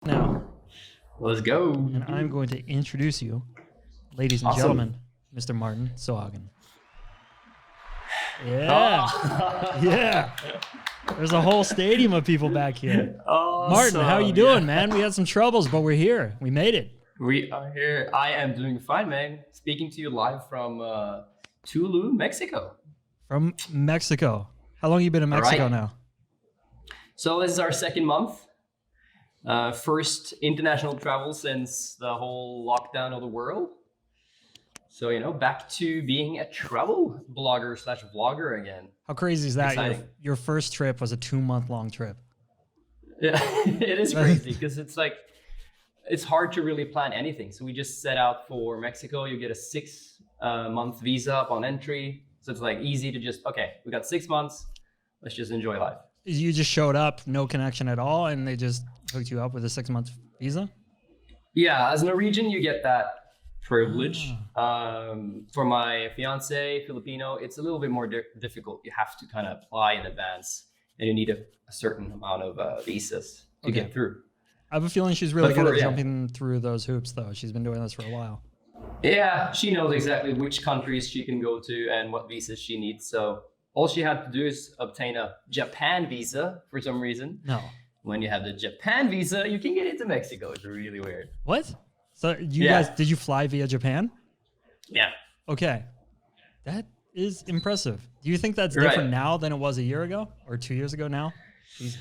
Now, Let's go. and I'm going to introduce you, ladies and gentlemen, Mr. Martin Solhaugen. Yeah. Yeah. There's a whole stadium of people back here. Martin, how you doing, man? We had some troubles, but we're here. We made it. We are here. I am doing fine, man. Speaking to you live from Tulum, Mexico. From Mexico. How long have you been in Mexico now? So this is our second month. First international travel since the whole lockdown of the world. So, back to being a travel blogger / vlogger again. How crazy is that? Your first trip was a 2-month-long trip. Yeah, it is crazy because it's hard to really plan anything. So we just set out for Mexico. You get a 6-month visa upon entry. So it's easy to just, okay, we got 6 months. Let's just enjoy life. You just showed up, no connection at all, and they just hooked you up with a 6-month visa? Yeah, as a Norwegian, you get that privilege. For my fiance, Filipino, it's a little bit more difficult. You have to kind of apply in advance, and you need a certain amount of visas to get through. I have a feeling she's really good at jumping through those hoops, though. She's been doing this for a while. Yeah, she knows exactly which countries she can go to and what visas she needs. So all she had to do is obtain a Japan visa for some reason. No. When you have the Japan visa, you can get into Mexico. It's really weird. What? So you guys, did you fly via Japan? Yeah. Okay. That is impressive. Do you think that's different now than it was a year ago or 2 years ago now? Jesus.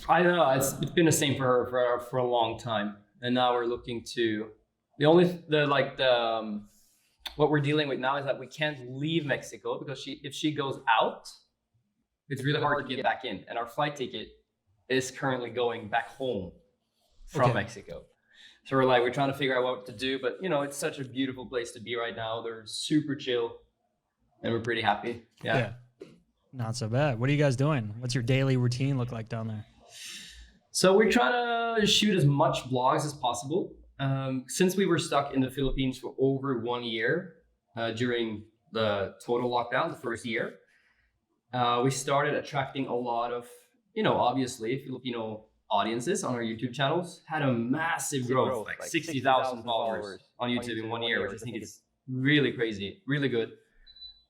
I don't know. It's been the same for her for a long time. And now we're looking to what we're dealing with now is that we can't leave Mexico because if she goes out, it's really hard to get back in. And our flight ticket is currently going back home from Mexico. So we're trying to figure out what to do, but it's such a beautiful place to be right now. They're super chill and we're pretty happy. Yeah. Not so bad. What are you guys doing? What's your daily routine look like down there? So we're trying to shoot as much vlogs as possible. Since we were stuck in the Philippines for over 1 year during the total lockdown, the first year, we started attracting a lot of, obviously Filipino audiences on our YouTube channels. Had a massive growth, like 60,000 followers on YouTube in 1 year, which I think is really crazy, really good.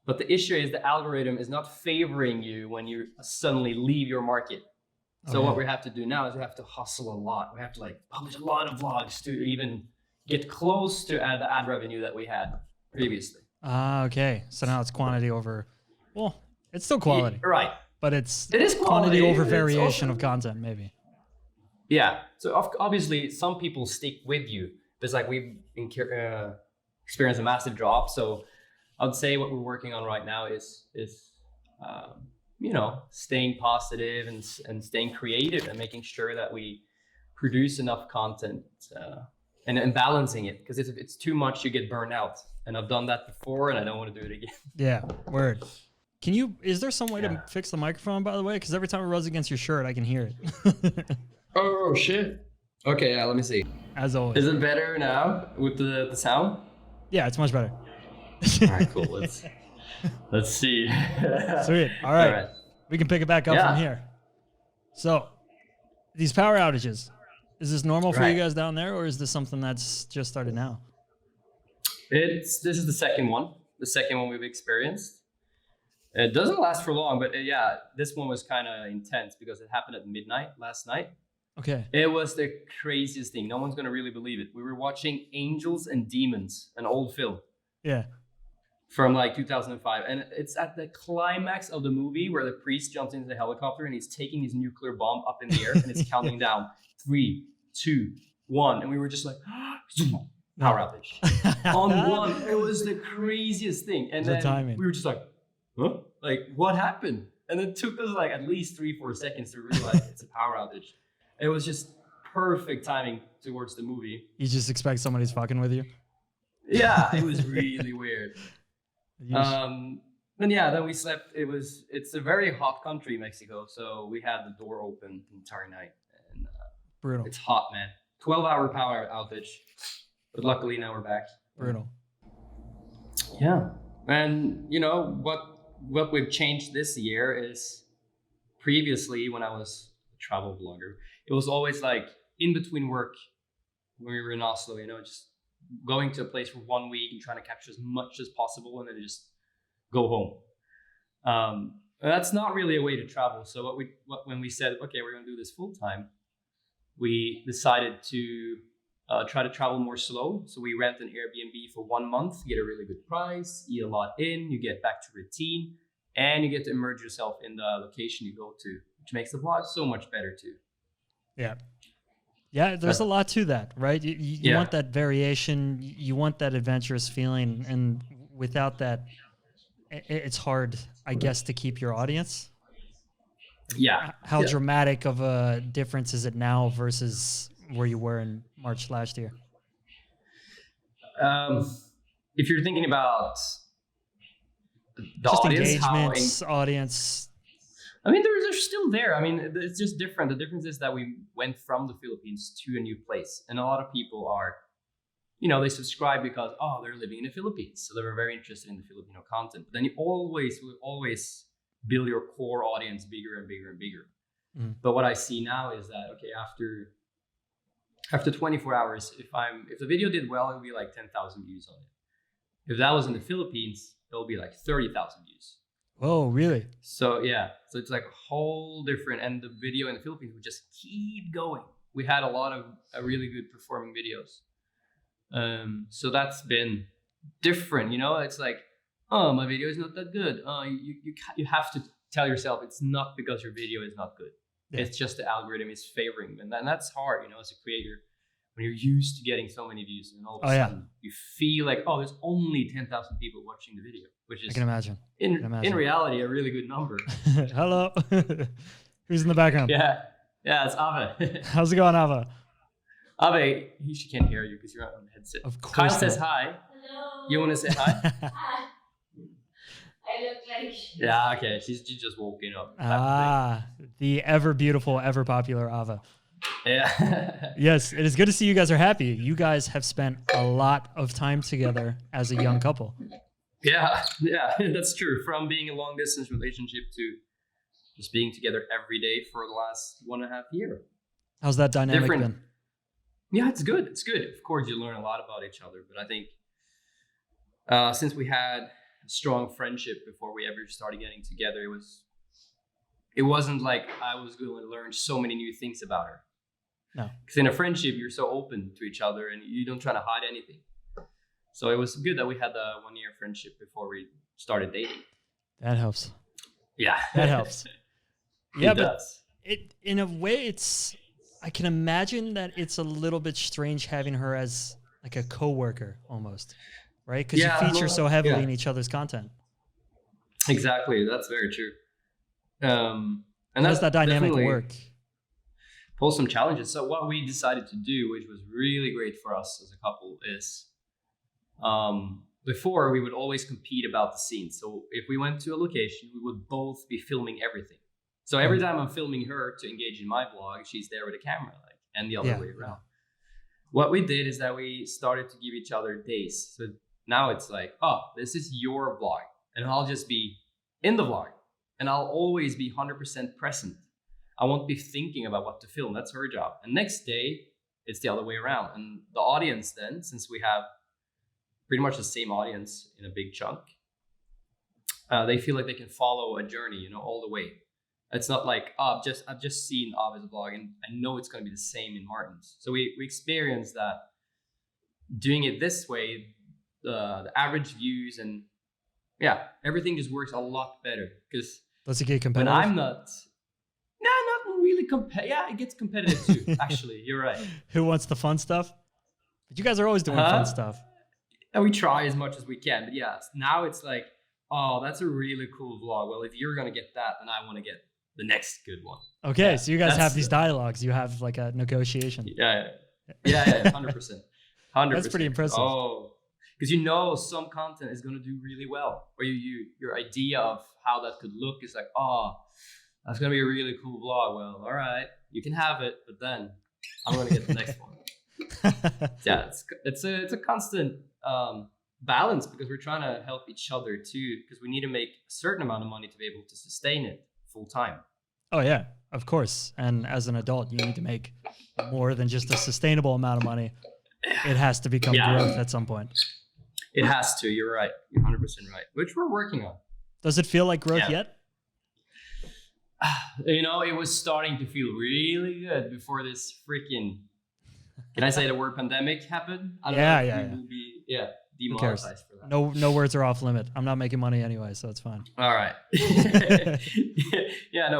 But the issue is the algorithm is not favoring you when you suddenly leave your market. So what we have to do now is we have to hustle a lot. We have to publish a lot of vlogs to even get close to the ad revenue that we had previously. Okay. So now it's quantity over, well, it's still quality. Right. But it is quantity over variation of content, maybe. Yeah. So obviously some people stick with you. There's we've experienced a massive drop. So I'd say what we're working on right now is staying positive and staying creative and making sure that we produce enough content and balancing it. Because if it's too much, you get burned out. And I've done that before and I don't want to do it again. Yeah, word. Is there some way to fix the microphone, by the way? Because every time it rubs against your shirt, I can hear it. Oh, shit. Okay, let me see. As always. Is it better now with the sound? Yeah, it's much better. All right, cool. Let's see. Sweet. All right. We can pick it back up from here. So, these power outages, is this normal for you guys down there, or is this something that's just started now? This is the second one we've experienced. It doesn't last for long, but this one was kind of intense because it happened at midnight last night. Okay. It was the craziest thing. No one's going to really believe it. We were watching Angels and Demons, an old film. Yeah. From 2005. And it's at the climax of the movie where the priest jumps into the helicopter and he's taking his nuclear bomb up in the air and it's counting down 3, 2, 1. And we were just power outage. On one. It was the craziest thing. And then we were just huh? What happened? And it took us at least 3-4 seconds to realize it's a power outage. It was just perfect timing towards the movie. You just expect somebody's fucking with you? Yeah, it was really weird. Then we slept. It's a very hot country, Mexico. So we had the door open the entire night. And brutal. It's hot, man. 12-hour power outage. But luckily now we're back. Brutal. Yeah. And what we've changed this year is previously when I was a travel blogger, it was always in between work when we were in Oslo, just going to a place for 1 week and trying to capture as much as possible and then just go home. That's not really a way to travel. So when we said, okay, we're going to do this full time, we decided to try to travel more slow. So we rent an Airbnb for 1 month, get a really good price, eat a lot in, you get back to routine, and you get to immerse yourself in the location you go to, which makes the vlog so much better too. Yeah. Yeah, there's a lot to that, right? You want that variation, you want that adventurous feeling, and without that, it's hard, I guess, to keep your audience. Yeah. How dramatic of a difference is it now versus where you were in March last year? If you're thinking about the just audience, engagements, audience. I mean, they're still there. I mean, it's just different. The difference is that we went from the Philippines to a new place. And a lot of people are, they subscribe because, they're living in the Philippines. So they were very interested in the Filipino content. But then you will always build your core audience bigger and bigger and bigger. Mm. But what I see now is that, okay, after 24 hours, if the video did well, it'll be like 10,000 views on it. If that was in the Philippines, it'll be like 30,000 views. Oh, really? So so it's like a whole different, and the video in the Philippines would just keep going. We had a lot of really good performing videos. So that's been different, It's like, my video is not that good. You have to tell yourself it's not because your video is not good. Yeah. It's just the algorithm is favoring, and that's hard, as a creator. When you're used to getting so many views, and all of a sudden you feel like, there's only 10,000 people watching the video, which is, I can imagine. In reality, a really good number. Hello. Who's in the background? Yeah, it's Ave. How's it going, Ave? Ave, she can't hear you because you're on the headset. Of course. Kyle says hi. Hello. You want to say hi? Hi. I look like... Yeah, okay. She's just woken up. The ever beautiful, ever popular Ava. Yeah. Yes, it is good to see you guys are happy. You guys have spent a lot of time together as a young couple. Yeah, that's true. From being a long distance relationship to just being together every day for the last 1.5 years. How's that dynamic been? Yeah, it's good. It's good. Of course, you learn a lot about each other, but I think since we had a strong friendship before we ever started getting together, it wasn't like I was going to learn so many new things about her. No. Because in a friendship, you're so open to each other and you don't try to hide anything. So it was good that we had the 1-year friendship before we started dating. That helps. Yeah. That helps. Yeah, it does. In a way, I can imagine that it's a little bit strange having her as like a coworker almost, right? Because you feature so heavily in each other's content. Exactly. That's very true. And how does that dynamic work? Pose some challenges. So what we decided to do, which was really great for us as a couple, is before we would always compete about the scene. So if we went to a location, we would both be filming everything. So every time I'm filming her to engage in my vlog, she's there with a camera, and the other way around. What we did is that we started to give each other days. So now it's like, this is your vlog, and I'll just be in the vlog, and I'll always be 100% present. I won't be thinking about what to film. That's her job. And next day, it's the other way around. And the audience then, since we have pretty much the same audience in a big chunk, they feel like they can follow a journey, all the way. It's not like, I've just seen Ave's vlog and I know it's going to be the same in Martin's. So we experienced that doing it this way, the average views and everything just works a lot better. Because does it get competitive? When I'm not really it gets competitive too. Actually, you're right. Who wants the fun stuff? But you guys are always doing fun stuff. And we try as much as we can. But now it's like, that's a really cool vlog. Well, if you're going to get that, then I want to get the next good one. Okay, so you guys have these dialogues. You have like a negotiation. Yeah, 100%. 100%. That's pretty impressive. Because some content is going to do really well. Or your idea of how that could look is like, that's going to be a really cool vlog. Well, all right, you can have it, but then I'm going to get the next one. It's a constant balance because we're trying to help each other too, because we need to make a certain amount of money to be able to sustain it full time. Oh yeah, Of course. And as an adult, you need to make more than just a sustainable amount of money. It has to become growth at some point. It has to. You're right. You're 100% right. Which we're working on. Does it feel like growth yet? You know, it was starting to feel really good before this freaking, can I say the word pandemic happened? I don't know if we will be demonetized for that. No words are off limit. I'm not making money anyway, so it's fine. All right.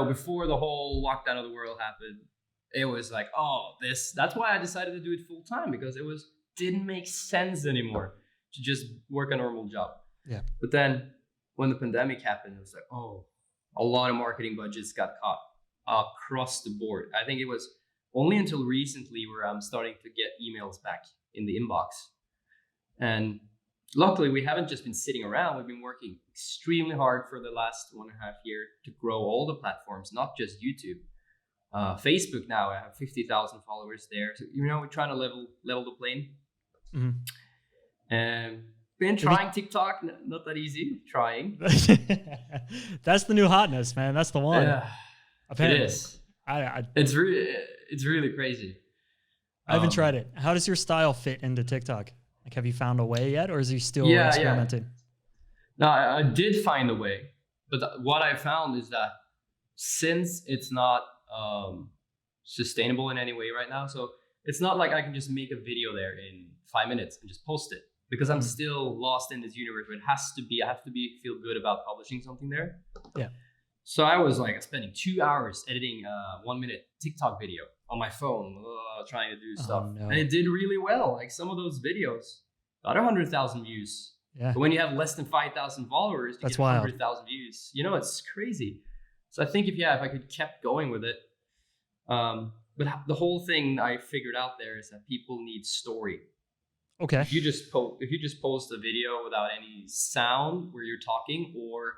Before the whole lockdown of the world happened, it was like, that's why I decided to do it full time, because didn't make sense anymore to just work a normal job. Yeah. But then when the pandemic happened, it was like, a lot of marketing budgets got cut across the board. I think it was only until recently where I'm starting to get emails back in the inbox. And luckily, we haven't just been sitting around. We've been working extremely hard for the last 1.5 years to grow all the platforms, not just YouTube. Facebook now, I have 50,000 followers there. So, we're trying to level the plane. Mm-hmm. And been trying TikTok, not that easy. Trying. That's the new hotness, man. That's the one. Yeah, it is. It's really crazy. I haven't tried it. How does your style fit into TikTok? Like, have you found a way yet, or is he still experimenting? No, I did find a way, but what I found is that since it's not sustainable in any way right now, so it's not like I can just make a video there in 5 minutes and just post it, because I'm still lost in this universe where I have to feel good about publishing something there. Yeah. So I was like spending 2 hours editing a 1 minute TikTok video on my phone, trying to do stuff. No. And it did really well. Like, some of those videos got 100,000 views. Yeah. But when you have less than 5,000 followers, you get 100,000 views. It's crazy. So I think if I could kept going with it. But the whole thing I figured out there is that people need story. Okay. If you just post a video without any sound where you're talking, or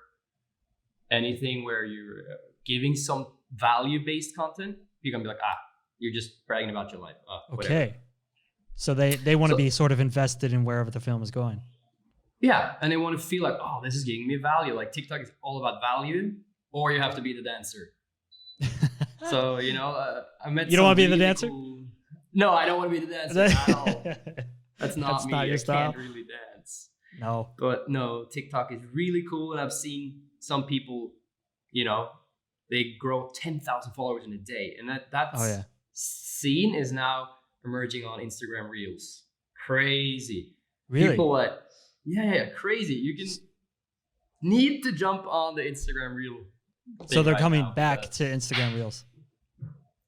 anything where you're giving some value-based content, you're gonna be like, you're just bragging about your life. Okay. So they want to be sort of invested in wherever the film is going. Yeah, and they want to feel like, this is giving me value. Like, TikTok is all about value, or you have to be the dancer. So, I met. You don't want to be the dancer? No, I don't want to be the dancer at all. That's not me. Not your style. I can't really dance. No. But no, TikTok is really cool, and I've seen some people, they grow 10,000 followers in a day, and that scene is now emerging on Instagram Reels. Crazy. Really? People crazy. You can need to jump on the Instagram Reel. So they're coming back to Instagram Reels.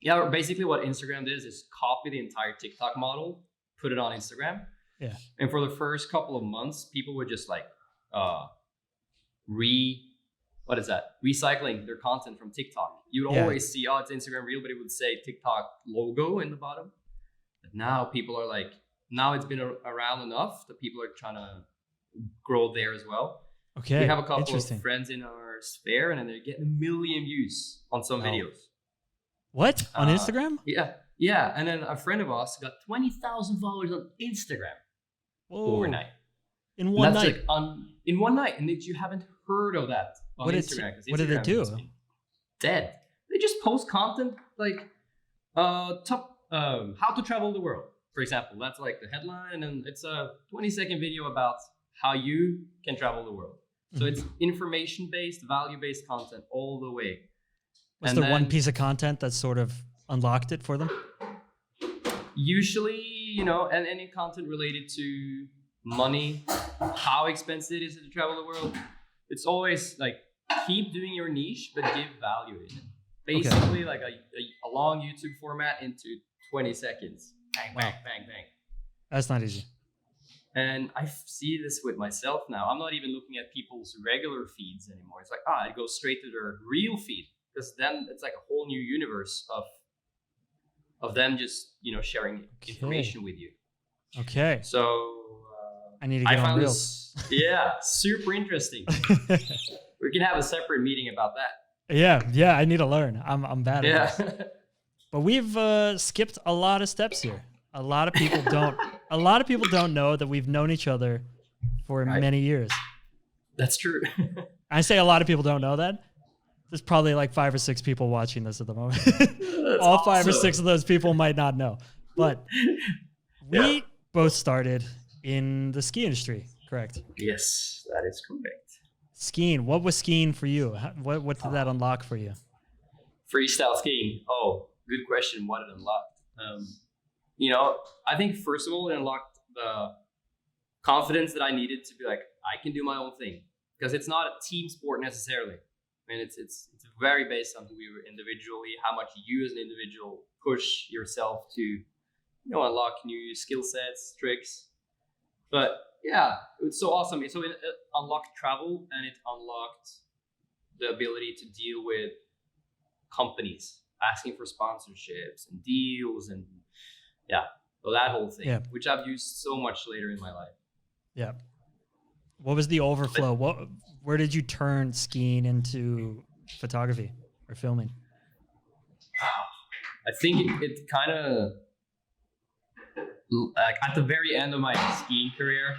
Yeah, basically what Instagram did is copy the entire TikTok model, put it on Instagram. Yeah. And for the first couple of months, people would just like recycling their content from TikTok. You'd always see, it's Instagram Reel, but it would say TikTok logo in the bottom. But now people are like, it's been around enough that people are trying to grow there as well. Okay. We have a couple of friends in our sphere, and then they're getting 1 million views on some videos. What? On Instagram? Yeah. Yeah. And then a friend of ours got 20,000 followers on Instagram overnight. In one night? In one night. And you haven't heard of that on Instagram. What did they do? Dead. They just post content like how to travel the world, for example. That's like the headline, and it's a 20-second video about how you can travel the world. So it's information-based, value-based content all the way. Was there one piece of content that sort of unlocked it for them? Usually, and any content related to money, how expensive it is to travel the world. It's always like, keep doing your niche, but give value in it. Basically, like a long YouTube format into 20 seconds. Bang, bang, bang, bang. That's not easy. And I see this with myself now. I'm not even looking at people's regular feeds anymore. It's like, it goes straight to their real feed, because then it's like a whole new universe of them just, sharing information with you. Okay. So I need to get on Reels. Super interesting. We can have a separate meeting about that. Yeah, I need to learn. I'm bad at it. But we've skipped a lot of steps here. A lot of people don't know that we've known each other for many years. That's true. I say a lot of people don't know that. There's probably like 5 or 6 people watching this at the moment. All 5 or 6 of those people might not know. But we both started in the ski industry, correct? Yes, that is correct. Skiing. What was skiing for you? What did that unlock for you? Freestyle skiing. Oh, good question. What it unlocked? I think first of all, it unlocked the confidence that I needed to be like, I can do my own thing, because it's not a team sport necessarily. I mean, it's very based on who you are individually, how much you as an individual push yourself to, unlock new skill sets, tricks. But yeah, it was so awesome. So it unlocked travel, and it unlocked the ability to deal with companies asking for sponsorships and deals, and so that whole thing, which I've used so much later in my life. Yeah. What was the overflow? Where did you turn skiing into photography or filming? I think it kind of, like at the very end of my skiing career,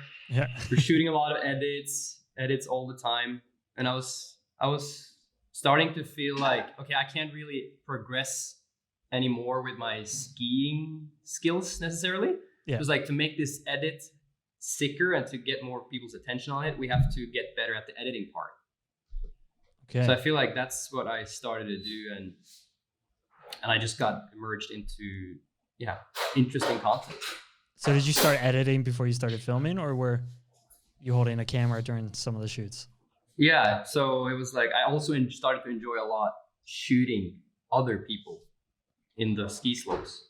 we're shooting a lot of edits all the time, and I was starting to feel like, okay, I can't really progress anymore with my skiing skills necessarily. It was like, to make this edit sicker and to get more people's attention on it, we have to get better at the editing part. Okay. So I feel like that's what I started to do, and I just got immersed into interesting content. So did you start editing before you started filming, or were you holding a camera during some of the shoots? Yeah, so it was like, I also started to enjoy a lot shooting other people in the ski slopes.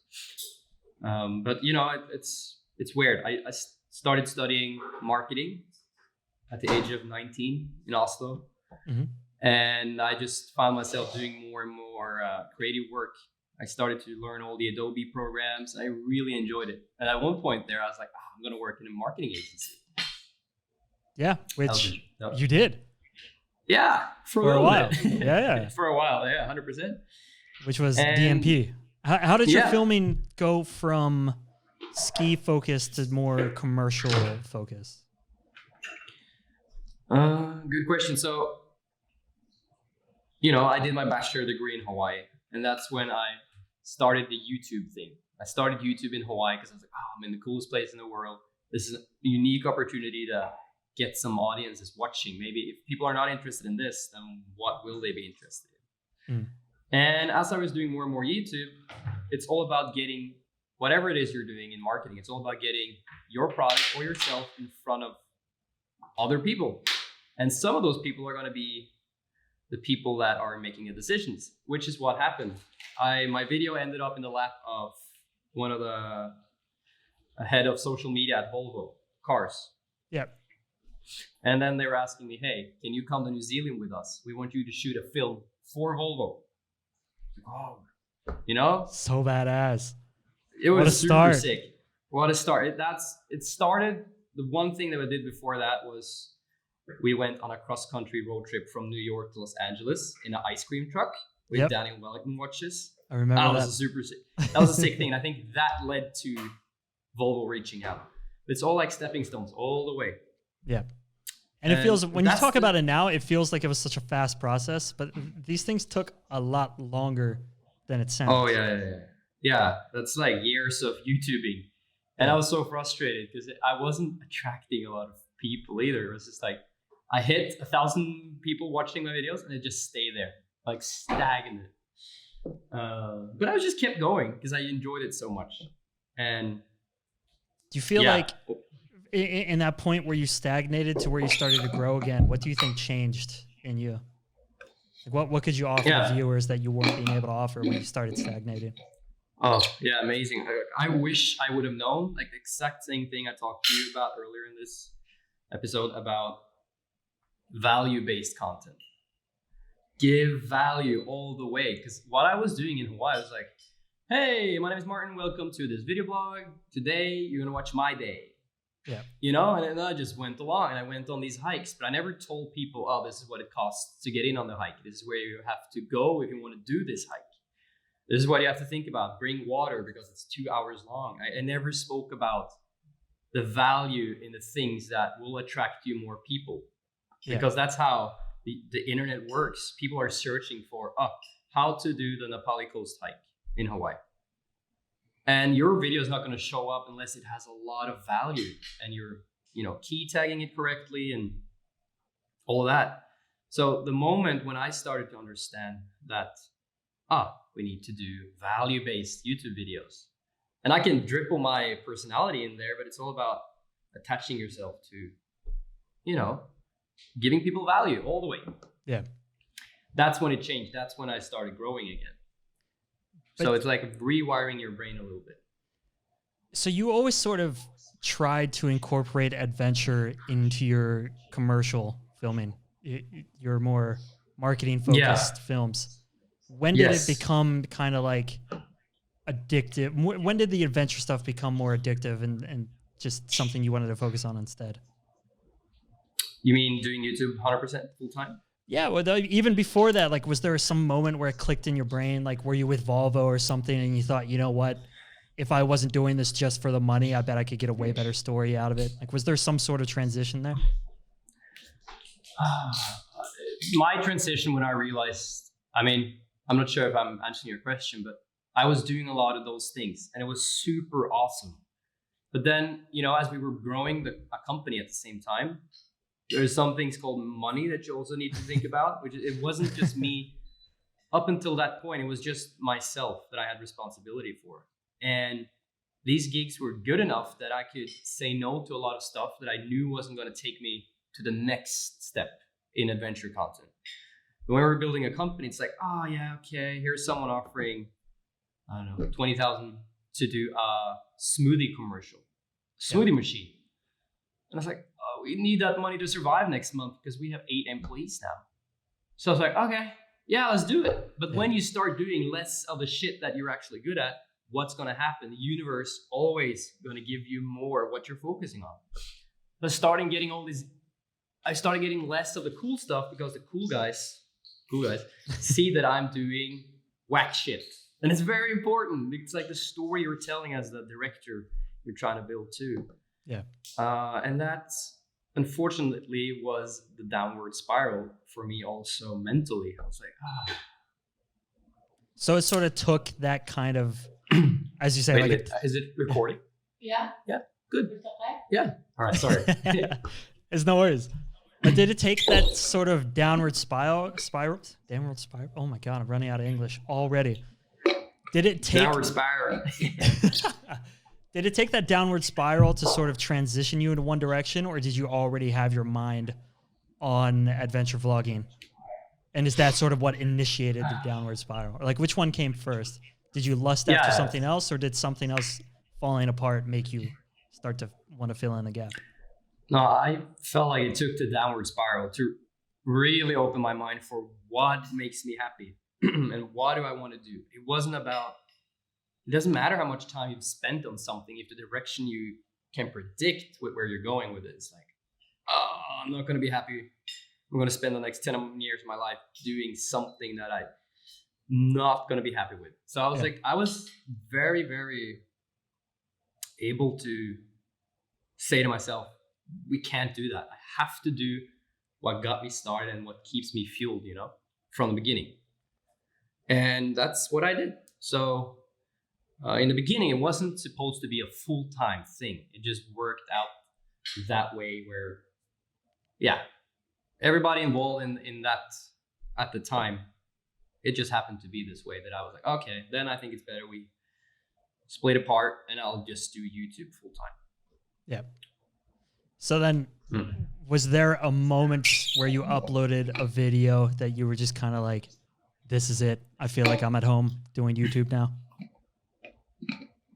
But it's weird. I started studying marketing at the age of 19 in Oslo. Mm-hmm. And I just found myself doing more and more creative work. I started to learn all the Adobe programs. I really enjoyed it. And at one point there, I was like, I'm going to work in a marketing agency. Yeah, which you did. Yeah, for a while. Yeah. For a while, 100%. Which was DMP. How did your filming go from ski focus to more commercial focus? Good question. So, I did my bachelor degree in Hawaii, and that's when I started the YouTube thing. I started YouTube in Hawaii because I was like, I'm in the coolest place in the world. This is a unique opportunity to get some audiences watching. Maybe if people are not interested in this, then what will they be interested in? And as I was doing more and more YouTube, it's all about getting whatever it is you're doing in marketing. It's all about getting your product or yourself in front of other people. And some of those people are going to be the people that are making the decisions, which is what happened. My video ended up in the lap of one of the head of social media at Volvo Cars. Yep. And then they were asking me, hey, can you come to New Zealand with us? We want you to shoot a film for Volvo. So badass. It was super sick. What a start. It started, the one thing that I did before that was we went on a cross-country road trip from New York to Los Angeles in an ice cream truck with Daniel Wellington watches. I remember that. Was a super sick. That was a sick thing. And I think that led to Volvo reaching out. It's all like stepping stones all the way. Yeah. And it feels, when you talk about it now, it feels like it was such a fast process, but these things took a lot longer than it sounds. Oh, yeah. Yeah, that's like years of YouTubing. And I was so frustrated because I wasn't attracting a lot of people either. It was just like, I hit 1,000 people watching my videos and it just stayed there, like stagnant. But I just kept going because I enjoyed it so much. And do you feel like in that point where you stagnated to where you started to grow again, what do you think changed in you? Like what could you offer viewers that you weren't being able to offer when you started stagnating? Oh, yeah, amazing. I wish I would have known, like the exact same thing I talked to you about earlier in this episode about value-based content. Give value all the way. Because what I was doing in Hawaii was like, hey, my name is Martin. Welcome to this video blog. Today, you're going to watch my day. Yeah. And then I just went along and I went on these hikes, but I never told people, oh, this is what it costs to get in on the hike. This is where you have to go if you want to do this hike. This is what you have to think about. Bring water because it's 2 hours long. I never spoke about the value in the things that will attract you more people, because that's how the internet works. People are searching for how to do the Nepali coast hike in Hawaii. And your video is not going to show up unless it has a lot of value and you're, key tagging it correctly and all of that. So the moment when I started to understand that, we need to do value-based YouTube videos. And I can dribble my personality in there, but it's all about attaching yourself to, giving people value all the way. Yeah. That's when it changed. That's when I started growing again. So it's like rewiring your brain a little bit. So you always sort of tried to incorporate adventure into your commercial filming, your more marketing focused films. When did it become kind of like addictive? When did the adventure stuff become more addictive and just something you wanted to focus on instead? You mean doing YouTube 100% full time? Yeah, well, even before that, like, was there some moment where it clicked in your brain? Like, were you with Volvo or something and you thought, you know what, if I wasn't doing this just for the money, I bet I could get a way better story out of it? Like, was there some sort of transition there? My transition when I realized, I'm not sure if I'm answering your question, but I was doing a lot of those things and it was super awesome. But then, as we were growing a company at the same time, there's some things called money that you also need to think about, which it wasn't just me. Up until that point, it was just myself that I had responsibility for. And these gigs were good enough that I could say no to a lot of stuff that I knew wasn't going to take me to the next step in adventure content. When we were building a company, it's like, here's someone offering, 20,000 to do a smoothie commercial, smoothie machine. And I was like, we need that money to survive next month because we have 8 employees now. So I was like, okay, yeah, let's do it. But when you start doing less of the shit that you're actually good at, what's going to happen? The universe always going to give you more of what you're focusing on. So I started getting less of the cool stuff because the cool guys see that I'm doing whack shit. And it's very important. It's like the story you're telling as the director you're trying to build too. Yeah. And that, unfortunately, was the downward spiral for me also mentally. I was like, So it sort of took that kind of, as you say, is it recording? Yeah. Yeah. Good. It's okay. Yeah. All right. Sorry. It's no worries. But did it take that sort of downward spiral? Oh my God, I'm running out of English already. Did it take downward spiral? Did it take that downward spiral to sort of transition you into one direction, or did you already have your mind on adventure vlogging? And is that sort of what initiated the downward spiral? Or like, which one came first? Did you lust after something else, or did something else falling apart make you start to want to fill in the gap? No, I felt like it took the downward spiral to really open my mind for what makes me happy and what do I want to do. It doesn't matter how much time you've spent on something if the direction you can predict where you're going with it. It's like, I'm not going to be happy. I'm going to spend the next 10 years of my life doing something that I'm not going to be happy with. So I was I was very, very able to say to myself, we can't do that. I have to do what got me started and what keeps me fueled, from the beginning. And that's what I did. So in the beginning, it wasn't supposed to be a full-time thing. It just worked out that way where, everybody involved in that at the time, it just happened to be this way that I was like, okay, then I think it's better we split apart and I'll just do YouTube full-time. Yeah. So then, was there a moment where you uploaded a video that you were just kind of like, this is it. I feel like I'm at home doing YouTube now?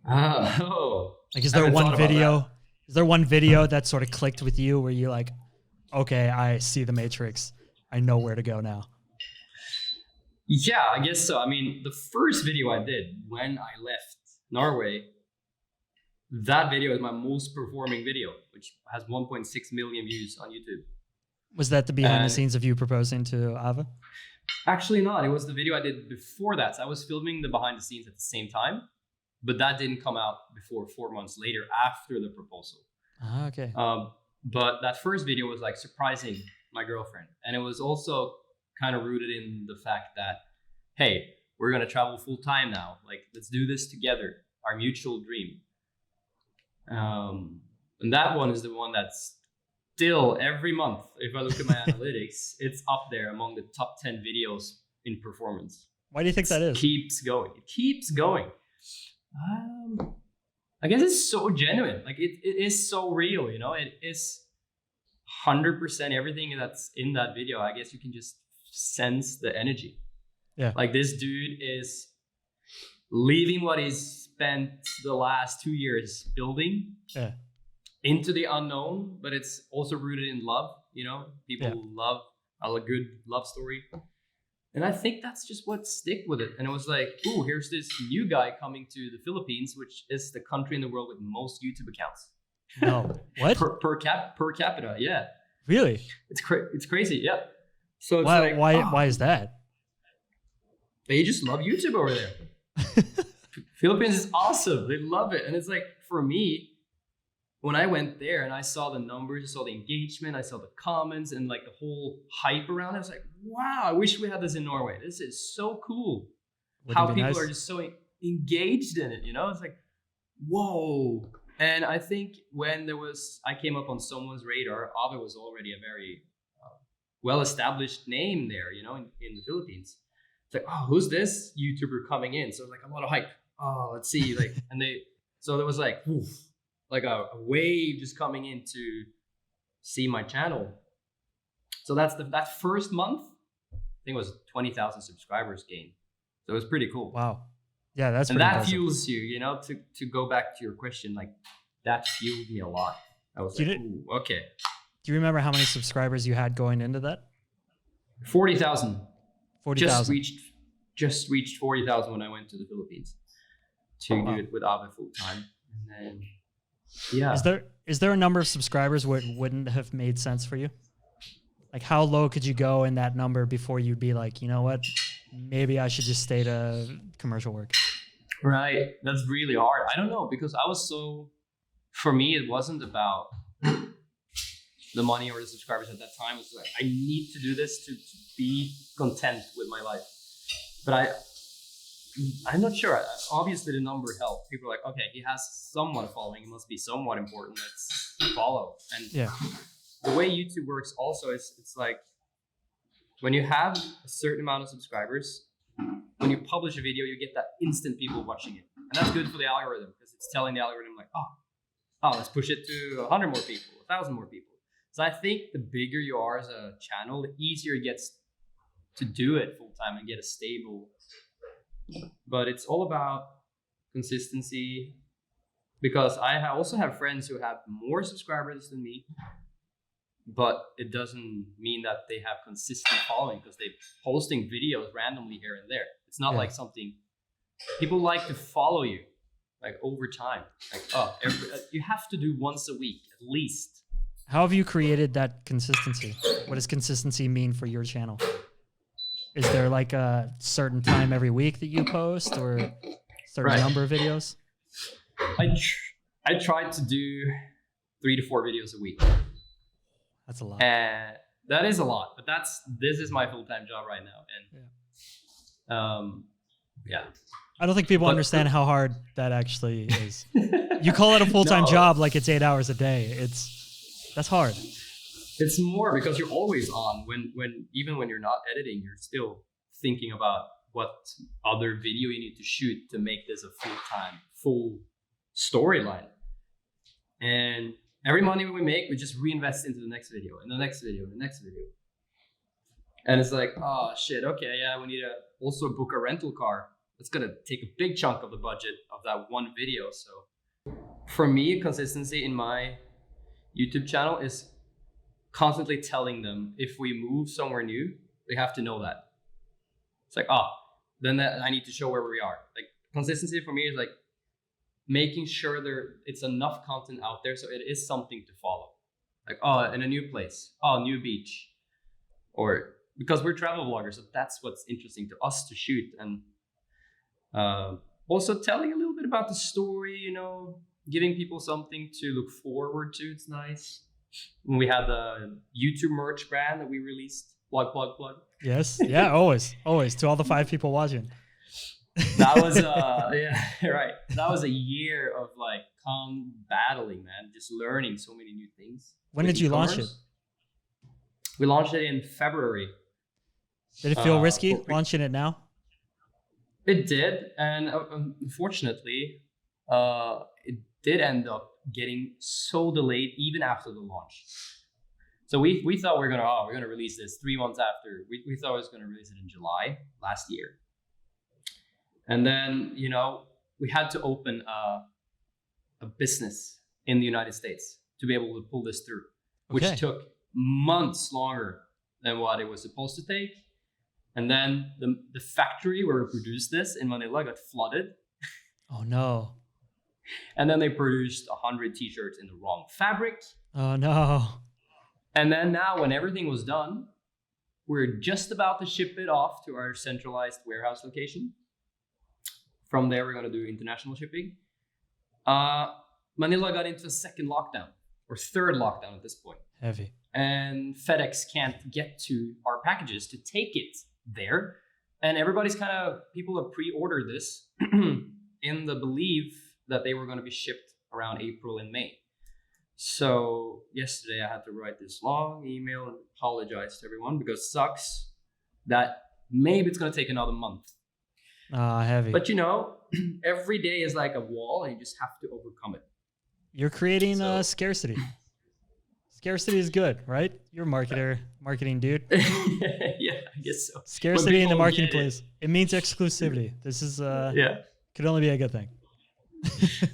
Like, is there one video? Is there one video that sort of clicked with you where you're like, okay, I see the matrix. I know where to go now? Yeah, I guess so. The first video I did when I left Norway, that video is my most performing video, which has 1.6 million views on YouTube. Was that the behind the scenes of you proposing to Ava? Actually not. It was the video I did before that. So I was filming the behind the scenes at the same time, but that didn't come out before 4 months later after the proposal. Okay. But that first video was like surprising my girlfriend. And it was also kind of rooted in the fact that, hey, we're going to travel full time now. Like, let's do this together. Our mutual dream. And that one is the one that's still every month, if I look at my analytics, it's up there among the top 10 videos in performance. Why do you think that is? It keeps going. It keeps going. I guess it's so genuine. Like it is so real, you know, it is 100% everything that's in that video. I guess you can just sense the energy. Yeah. Like this dude is leaving what he's spent the last 2 years building into the unknown, but it's also rooted in love, you know, people love a good love story. And I think that's just what stick with it. And it was like, ooh, here's this new guy coming to the Philippines, which is the country in the world with most YouTube accounts. No, what? per capita, yeah. Really? It's crazy, yeah. So it's why is that? They just love YouTube over there. Philippines is awesome. They love it. And it's like, for me, when I went there and I saw the numbers, I saw the engagement, I saw the comments and like the whole hype around it, I was like, wow, I wish we had this in Norway. This is so cool. How people are just so engaged in it, you know? It's like, whoa. And I think when I came up on someone's radar, Ave was already a very well-established name there, you know, in the Philippines. It's like, oh, who's this YouTuber coming in? So like a lot of hype. Oh, let's see. Like, so there was like, oof, like a wave just coming in to see my channel. So that first month, I think it was 20,000 subscribers gained. So it was pretty cool. Wow. Yeah, that's and that impressive. Fuels you, you know, to go back to your question, like that fueled me a lot. I was like, ooh, okay. Do you remember how many subscribers you had going into that? 40,000. 40,000. Just reached 40,000 when I went to the Philippines to do it with Ave full time. And then, yeah. Is there a number of subscribers where it wouldn't have made sense for you? Like how low could you go in that number before you'd be like, you know what, maybe I should just stay to commercial work? Right. That's really hard. I don't know, because for me, it wasn't about the money or the subscribers at that time. It was like, I need to do this to be content with my life. But I'm not sure. Obviously, the number helped. People are like, okay, he has somewhat following. He must be somewhat important. Let's follow. And the way YouTube works also is it's like when you have a certain amount of subscribers, when you publish a video, you get that instant people watching it. And that's good for the algorithm because it's telling the algorithm like, oh, let's push it to 100 more people, 1,000 more people. So I think the bigger you are as a channel, the easier it gets to do it full time and get a stable. But it's all about consistency, because I also have friends who have more subscribers than me, but it doesn't mean that they have consistent following because they're posting videos randomly here and there. It's not like something people like to follow you like over time. Like, you have to do once a week at least. How have you created that consistency? What does consistency mean for your channel? Is there like a certain time every week that you post or a certain number of videos? I tried to do 3 to 4 videos a week. That's a lot. That is a lot, but this is my full-time job right now. And I don't think people understand how hard that actually is. You call it a full-time job like it's 8 hours a day. That's hard. It's more because you're always on. Even when you're not editing, you're still thinking about what other video you need to shoot to make this a full storyline. And every money we make, we just reinvest into the next video and the next video and the next video. And it's like, oh shit, okay, yeah, we need to also book a rental car. It's gonna take a big chunk of the budget of that one video. So for me, consistency in my YouTube channel is constantly telling them if we move somewhere new, they have to know that. It's like, then I need to show where we are. Like consistency for me is like making sure it's enough content out there so it is something to follow. Like, in a new place, new beach. Or because we're travel vloggers, so that's what's interesting to us to shoot. And also telling a little bit about the story, you know, giving people something to look forward to. It's nice. When we had the YouTube merch brand that we released. Plug. Yes. Yeah. Always. To all the 5 people watching. That was right. That was a year of like calm battling, man. Just learning so many new things. When did you launch it? We launched it in February. Did it feel risky launching it now? It did, and unfortunately, it did end up getting so delayed even after the launch. So we thought we're gonna release this 3 months after. We thought I was gonna release it in July last year, and then we had to open a business in the United States to be able to pull this through, which took months longer than what it was supposed to take. And then the factory where we produced this in Manila got flooded. Oh no. And then they produced 100 t-shirts in the wrong fabric. Oh no. And then now when everything was done, we're just about to ship it off to our centralized warehouse location. From there, we're going to do international shipping. Manila got into a second lockdown or third lockdown at this point. Heavy. And FedEx can't get to our packages to take it there. And people have pre-ordered this in the belief that they were going to be shipped around April and May. So yesterday I had to write this long email and apologize to everyone because it sucks that maybe it's going to take another month. Heavy. But every day is like a wall and you just have to overcome it. You're creating scarcity. Scarcity is good, right? You're a marketing dude. Yeah, I guess so. Scarcity in the marketplace. It means exclusivity. This is could only be a good thing.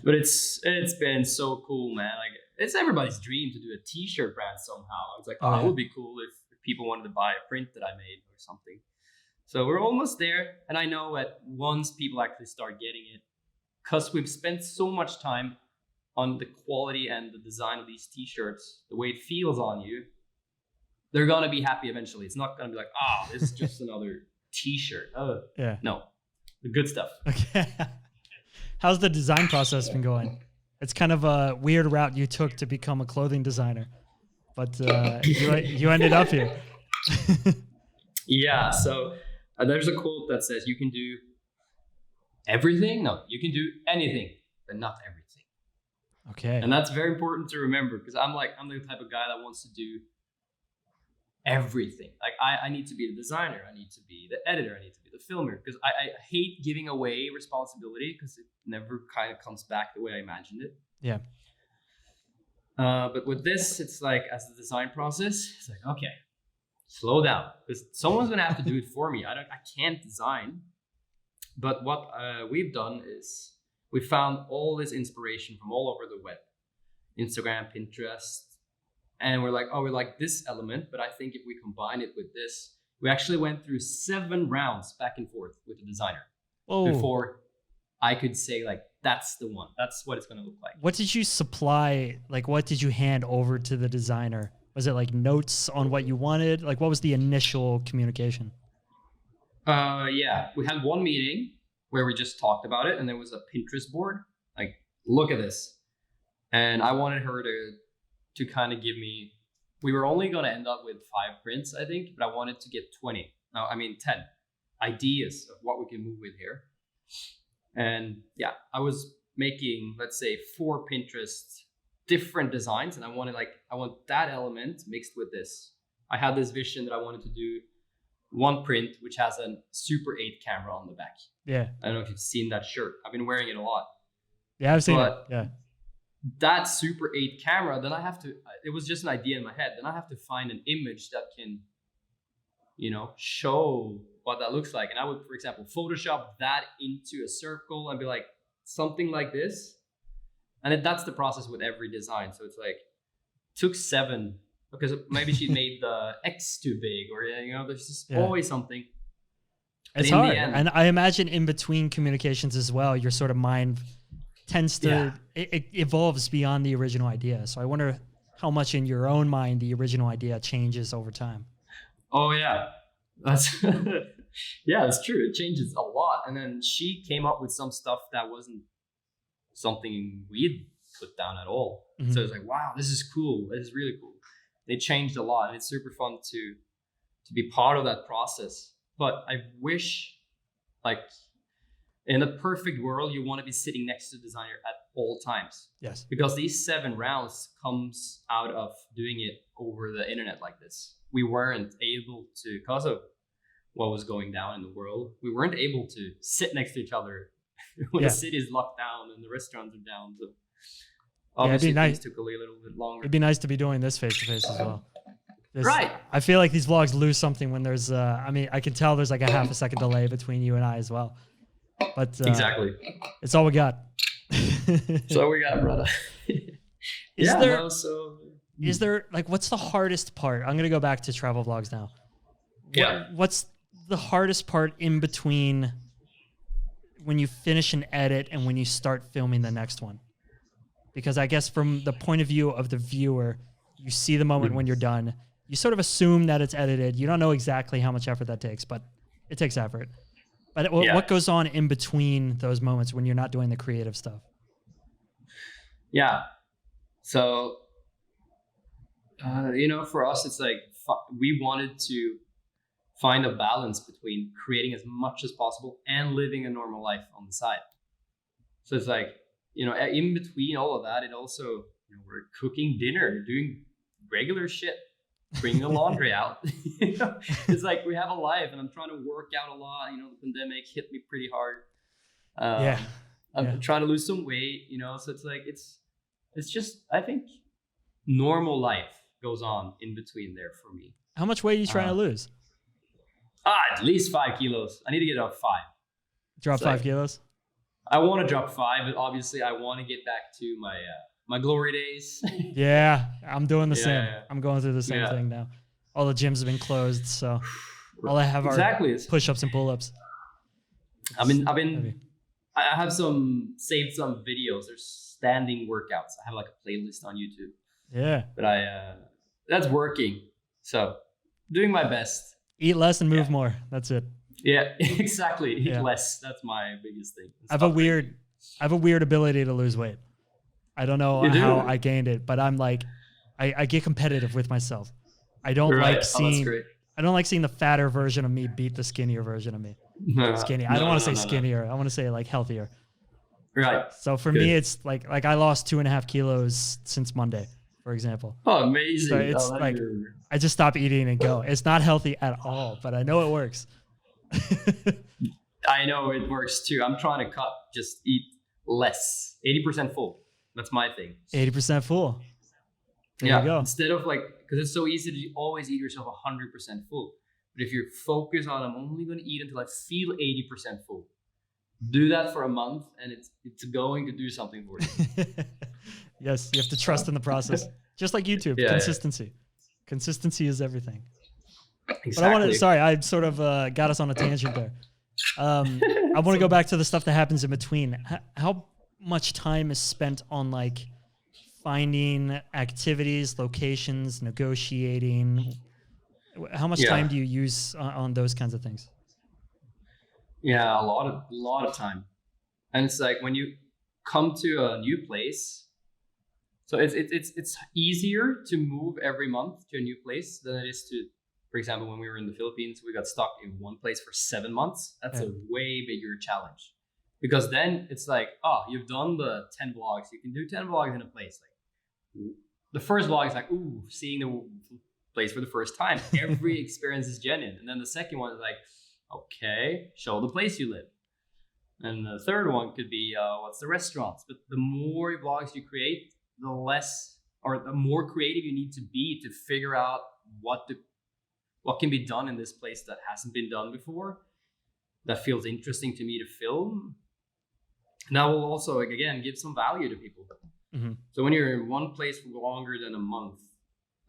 But it's been so cool, man. Like it's everybody's dream to do a t-shirt brand somehow. I was like, it would be cool if people wanted to buy a print that I made or something. So we're almost there. And I know that once people actually start getting it, because we've spent so much time on the quality and the design of these t-shirts, the way it feels on you, they're going to be happy eventually. It's not going to be like, this is just another t-shirt. No, the good stuff. Okay. How's the design process been going? It's kind of a weird route you took to become a clothing designer, but you ended up here. Yeah, so there's a quote that says you can do everything. No, you can do anything, but not everything. Okay. And that's very important to remember because I'm the type of guy that wants to do everything. Like I need to be the designer, I need to be the editor, I need to be the filmer because I hate giving away responsibility because it never kind of comes back the way I imagined it. Yeah. But with this, it's like as the design process, it's like, okay, slow down because someone's gonna have to do it for me. I can't design. But what we've done is we found all this inspiration from all over the web, Instagram, Pinterest. And we're like, we like this element, but I think if we combine it with this, we actually went through 7 rounds back and forth with the designer before I could say like, that's the one. That's what it's going to look like. What did you supply? Like, what did you hand over to the designer? Was it like notes on what you wanted? Like, what was the initial communication? Yeah, we had one meeting where we just talked about it. And there was a Pinterest board. Like, look at this. And I wanted her to kind of give me, we were only going to end up with 5 prints, I think, but I wanted to get 10 ideas of what we can move with here. And yeah, I was making, let's say 4 Pinterest different designs. And I want that element mixed with this. I had this vision that I wanted to do one print, which has a Super 8 camera on the back. Yeah. I don't know if you've seen that shirt. I've been wearing it a lot. Yeah, I've seen it. Yeah. That Super 8 camera, then it was just an idea in my head. Then I have to find an image that can, show what that looks like. And I would, for example, Photoshop that into a circle and be like, something like this. And that's the process with every design. So it's like, took 7 because maybe she made the X too big or, there's just always something. It's hard. And I imagine in between communications as well, your sort of mind tends to, it evolves beyond the original idea. So I wonder how much in your own mind the original idea changes over time. Oh yeah, that's that's true. It changes a lot. And then she came up with some stuff that wasn't something we'd put down at all. Mm-hmm. So it's like, wow, this is cool. This is really cool. They changed a lot, and it's super fun to be part of that process. But I wish, like, in a perfect world, you want to be sitting next to the designer at all times. Yes. Because these 7 rounds comes out of doing it over the internet like this. We weren't able to, because of what was going down in the world, we weren't able to sit next to each other when the city is locked down and the restaurants are down. So obviously things took a little bit longer. It'd be nice to be doing this face to face as well. Right. I feel like these vlogs lose something when there's, I mean, I can tell there's like a half a second delay between you and I as well. But exactly, it's all we got. So we got, brother. Is there like, what's the hardest part? I'm gonna go back to travel vlogs now. What's the hardest part in between when you finish an edit and when you start filming the next one? Because I guess from the point of view of the viewer, you see the moment when you're done. You sort of assume that it's edited. You don't know exactly how much effort that takes, but it takes effort. But what goes on in between those moments when you're not doing the creative stuff? Yeah. So, for us, it's like we wanted to find a balance between creating as much as possible and living a normal life on the side. So it's like, in between all of that, it also, we're cooking dinner, doing regular shit, bringing the laundry out. It's like we have a life, and I'm trying to work out a lot. The pandemic hit me pretty hard. I'm trying to lose some weight, so it's like, it's just, I think normal life goes on in between there for me. How much weight are you trying to lose? At least 5 kilos. I need to get up 5. Drop 5 kilos? I want to drop 5, but obviously I want to get back to my glory days. Yeah, I'm doing the same. Yeah. I'm going through the same thing now. All the gyms have been closed, so all I have are push-ups and pull-ups. I have saved some videos. There's standing workouts. I have like a playlist on YouTube. Yeah. But that's working. So doing my best. Eat less and move more. That's it. Yeah, exactly. Eat less. That's my biggest thing. I have a weird ability to lose weight. I don't know how I gained it, but I'm like, I get competitive with myself. I don't like seeing the fatter version of me beat the skinnier version of me. Skinny. I don't want to say skinnier. I want to say like healthier. Right. So for me, it's like I lost 2.5 kilos since Monday, for example. Oh, amazing. So it's I just stop eating and go. It's not healthy at all, but I know it works. I know it works too. I'm trying to just eat less. 80% full. That's my thing. 80% full. There you go. Instead of because it's so easy to always eat yourself 100% full. But if you're focused on, I'm only going to eat until I feel 80% full. Do that for a month, and it's going to do something for you. Yes, you have to trust in the process. Just like YouTube, consistency. Consistency is everything. Exactly. But I sort of got us on a tangent there. I want to go back to the stuff that happens in between. How much time is spent on finding activities, locations, negotiating? How much time do you use on those kinds of things? Yeah, a lot of time. And it's like when you come to a new place, so it's easier to move every month to a new place than it is to, for example, when we were in the Philippines, we got stuck in one place for 7 months. That's a way bigger challenge. Because then it's like, you've done the 10 vlogs. You can do 10 vlogs in a place. The first vlog is like, seeing the place for the first time. Every experience is genuine. And then the second one is like, okay, show the place you live. And the third one could be, what's the restaurants? But the more vlogs you create, the less or the more creative you need to be to figure out what can be done in this place that hasn't been done before, that feels interesting to me to film. And that will also, again, give some value to people. Mm-hmm. So when you're in one place for longer than a month,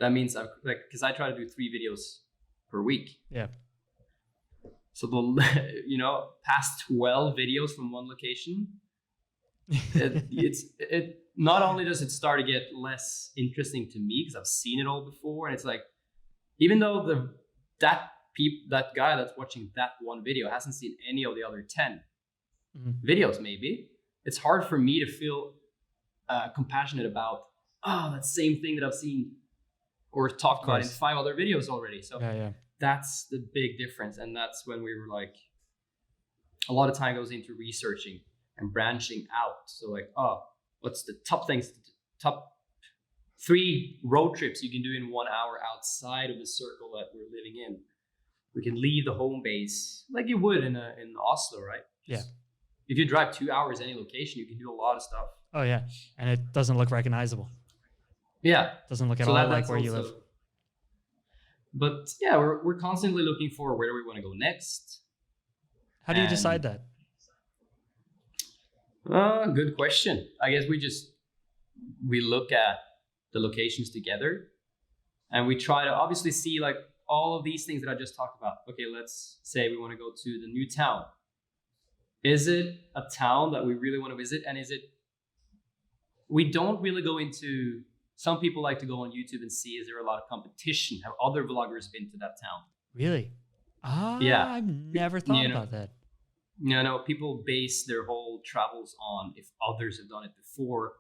that means because I try to do 3 videos per week. Yeah. So the past 12 videos from one location, it not only does it start to get less interesting to me because I've seen it all before, and it's like, even though that guy that's watching that one video hasn't seen any of the other 10 videos, maybe it's hard for me to feel compassionate about, oh, that same thing that I've seen or talked about in 5 other videos already. So that's the big difference. And that's when we were like, a lot of time goes into researching and branching out. So like, oh, what's the top 3 road trips you can do in 1 hour outside of the circle that we're living in? We can leave the home base like you would in Oslo, right? Yeah. If you drive 2 hours any location, you can do a lot of stuff. Oh yeah, and it doesn't look recognizable. Yeah, doesn't look at all like where you live. But yeah, we're constantly looking for where do we want to go next. How do you decide that? Good question. I guess we look at the locations together, and we try to obviously see like all of these things that I just talked about. Okay, let's say we want to go to the new town. Is it a town that we really want to visit? And we don't really go into, some people like to go on YouTube and see, is there a lot of competition? Have other vloggers been to that town? Really? Yeah. I've never thought about that. No, people base their whole travels on if others have done it before,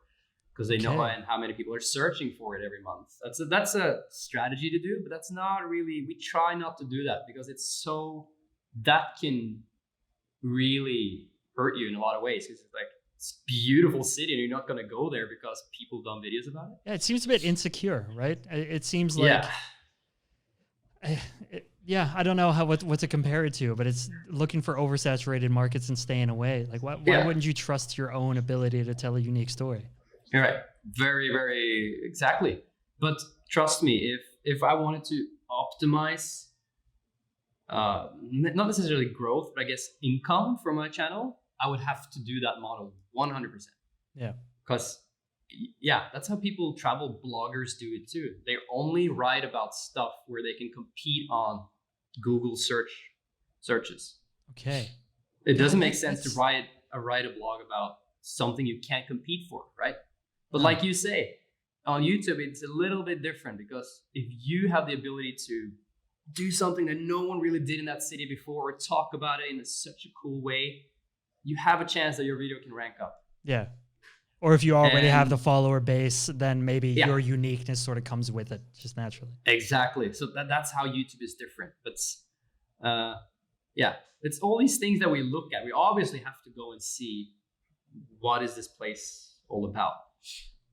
because they know and how many people are searching for it every month. That's a strategy to do, but that's not really, we try not to do that because that can really hurt you in a lot of ways. Because it's like, it's a beautiful city and you're not going to go there because people done videos about it. Yeah, it seems a bit insecure, right? It seems like, I don't know what to compare it to, but it's looking for oversaturated markets and staying away. Like, why wouldn't you trust your own ability to tell a unique story? You're right. Very, very exactly. But trust me, if I wanted to optimize, not necessarily growth, but I guess income from my channel, I would have to do that model 100%. Yeah. Because that's how travel bloggers do it too. They only write about stuff where they can compete on Google searches. Okay. It doesn't make sense to write a blog about something you can't compete for, right? But like you say, on YouTube, it's a little bit different because if you have the ability to do something that no one really did in that city before or talk about it in such a cool way, you have a chance that your video can rank up. Yeah. Or if you already have the follower base, then maybe your uniqueness sort of comes with it just naturally. Exactly. So that's how YouTube is different. But it's all these things that we look at. We obviously have to go and see what is this place all about.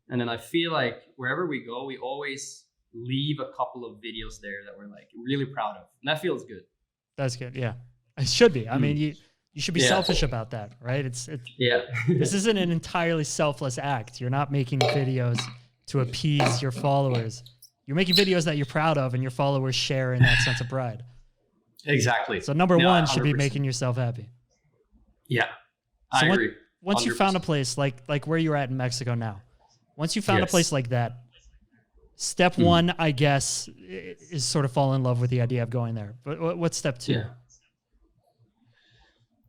And then I feel like wherever we go, we always leave a couple of videos there that we're like really proud of. And that feels good. That's good. Yeah. It should be. I mean, you should be selfish about that, right? It's this isn't an entirely selfless act. You're not making videos to appease your followers. You're making videos that you're proud of and your followers share in that sense of pride. Exactly. So number one should be making yourself happy. Yeah. I agree. Once you found a place like where you're at in Mexico now, once you found a place like that, step one, I guess, is sort of fall in love with the idea of going there. But what's step two? Yeah.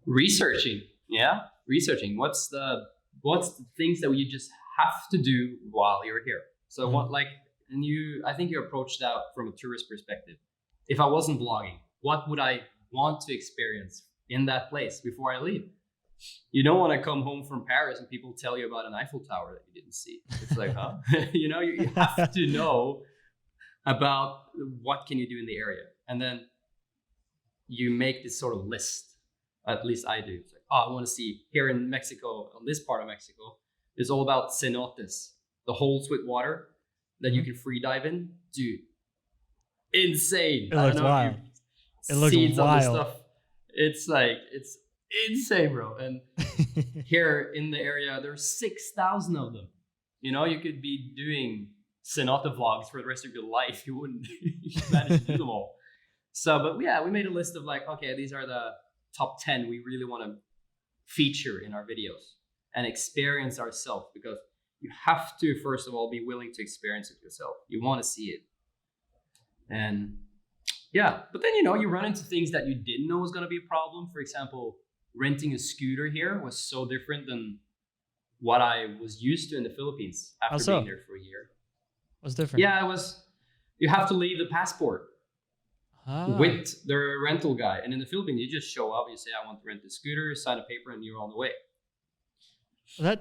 Researching. What's the things that you just have to do while you're here? So I think you approached that from a tourist perspective. If I wasn't vlogging, what would I want to experience in that place before I leave? You don't want to come home from Paris and people tell you about an Eiffel Tower that you didn't see. It's like, huh? You have to know about what can you do in the area. And then you make this sort of list. At least I do. It's like, I want to see here in Mexico, on this part of Mexico, it's all about cenotes, the holes with water that you can free dive in. Dude, insane. It looks wild. It looks wild. It's insane, bro. And here in the area, there's 6,000 of them. You could be doing cenote vlogs for the rest of your life. You wouldn't manage to do them all. So, but we made a list of like, okay, these are the top 10 we really want to feature in our videos and experience ourselves, because you have to, first of all, be willing to experience it yourself. You want to see it. And but then, you run into things that you didn't know was going to be a problem. For example, renting a scooter here was so different than what I was used to in the Philippines after being there for a year. What's different? Yeah, it was, you have to leave the passport with the rental guy. And in the Philippines, you just show up, you say, I want to rent the scooter, sign a paper, and you're on the way.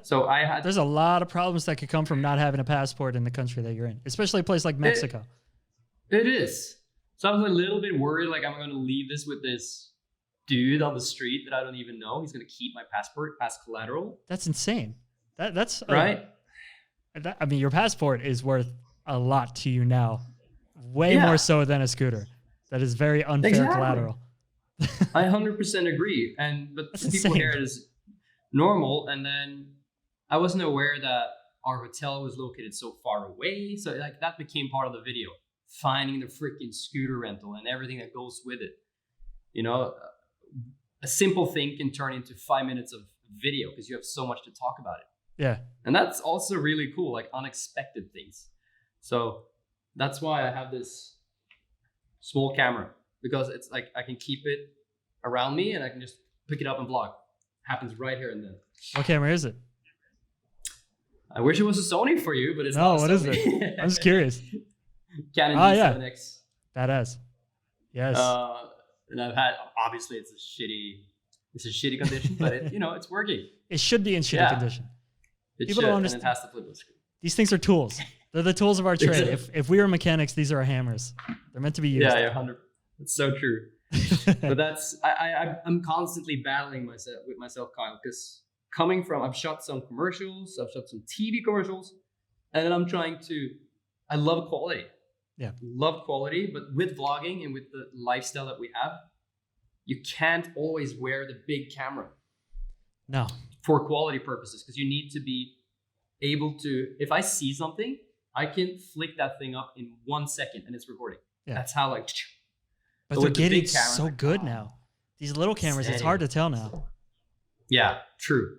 So I had. There's a lot of problems that could come from not having a passport in the country that you're in, especially a place like Mexico. It is. So I was a little bit worried, like I'm going to leave this with this dude on the street that I don't even know. He's going to keep my passport as collateral. That's insane. That's right. I mean, your passport is worth a lot to you now, way more so than a scooter. That is very unfair collateral. I 100% agree. But That's people insane. hear it as normal, and then I wasn't aware that our hotel was located so far away. So like that became part of the video, finding the freaking scooter rental and everything that goes with it. You know, a simple thing can turn into 5 minutes of video because you have so much to talk about it. Yeah. And that's also really cool, like unexpected things. So that's why I have this small camera, because it's like I can keep it around me and I can just pick it up and vlog. Happens right here and then. What camera is it? I wish it was a Sony for you, but it's No, not. what is it? I'm just curious. Canon D7X. Badass. Yes. And I've had, obviously it's a shitty condition, but it's working. It should be in shitty condition. People don't understand. And it has to flip the screen. These things are tools. They're the tools of our trade. If we were mechanics, these are our hammers. They're meant to be used. Yeah, 100. It's so true. But that's I'm constantly battling with myself, Kyle, because coming from, I've shot some commercials, I've shot some TV commercials, and then I love quality. Yeah, love quality, but with vlogging and with the lifestyle that we have, you can't always wear the big camera. No. For quality purposes, because you need to be able to, if I see something, I can flick that thing up in 1 second and it's recording. Yeah. That's how But they're getting so good now. These little cameras, it's hard to tell now. Yeah, true.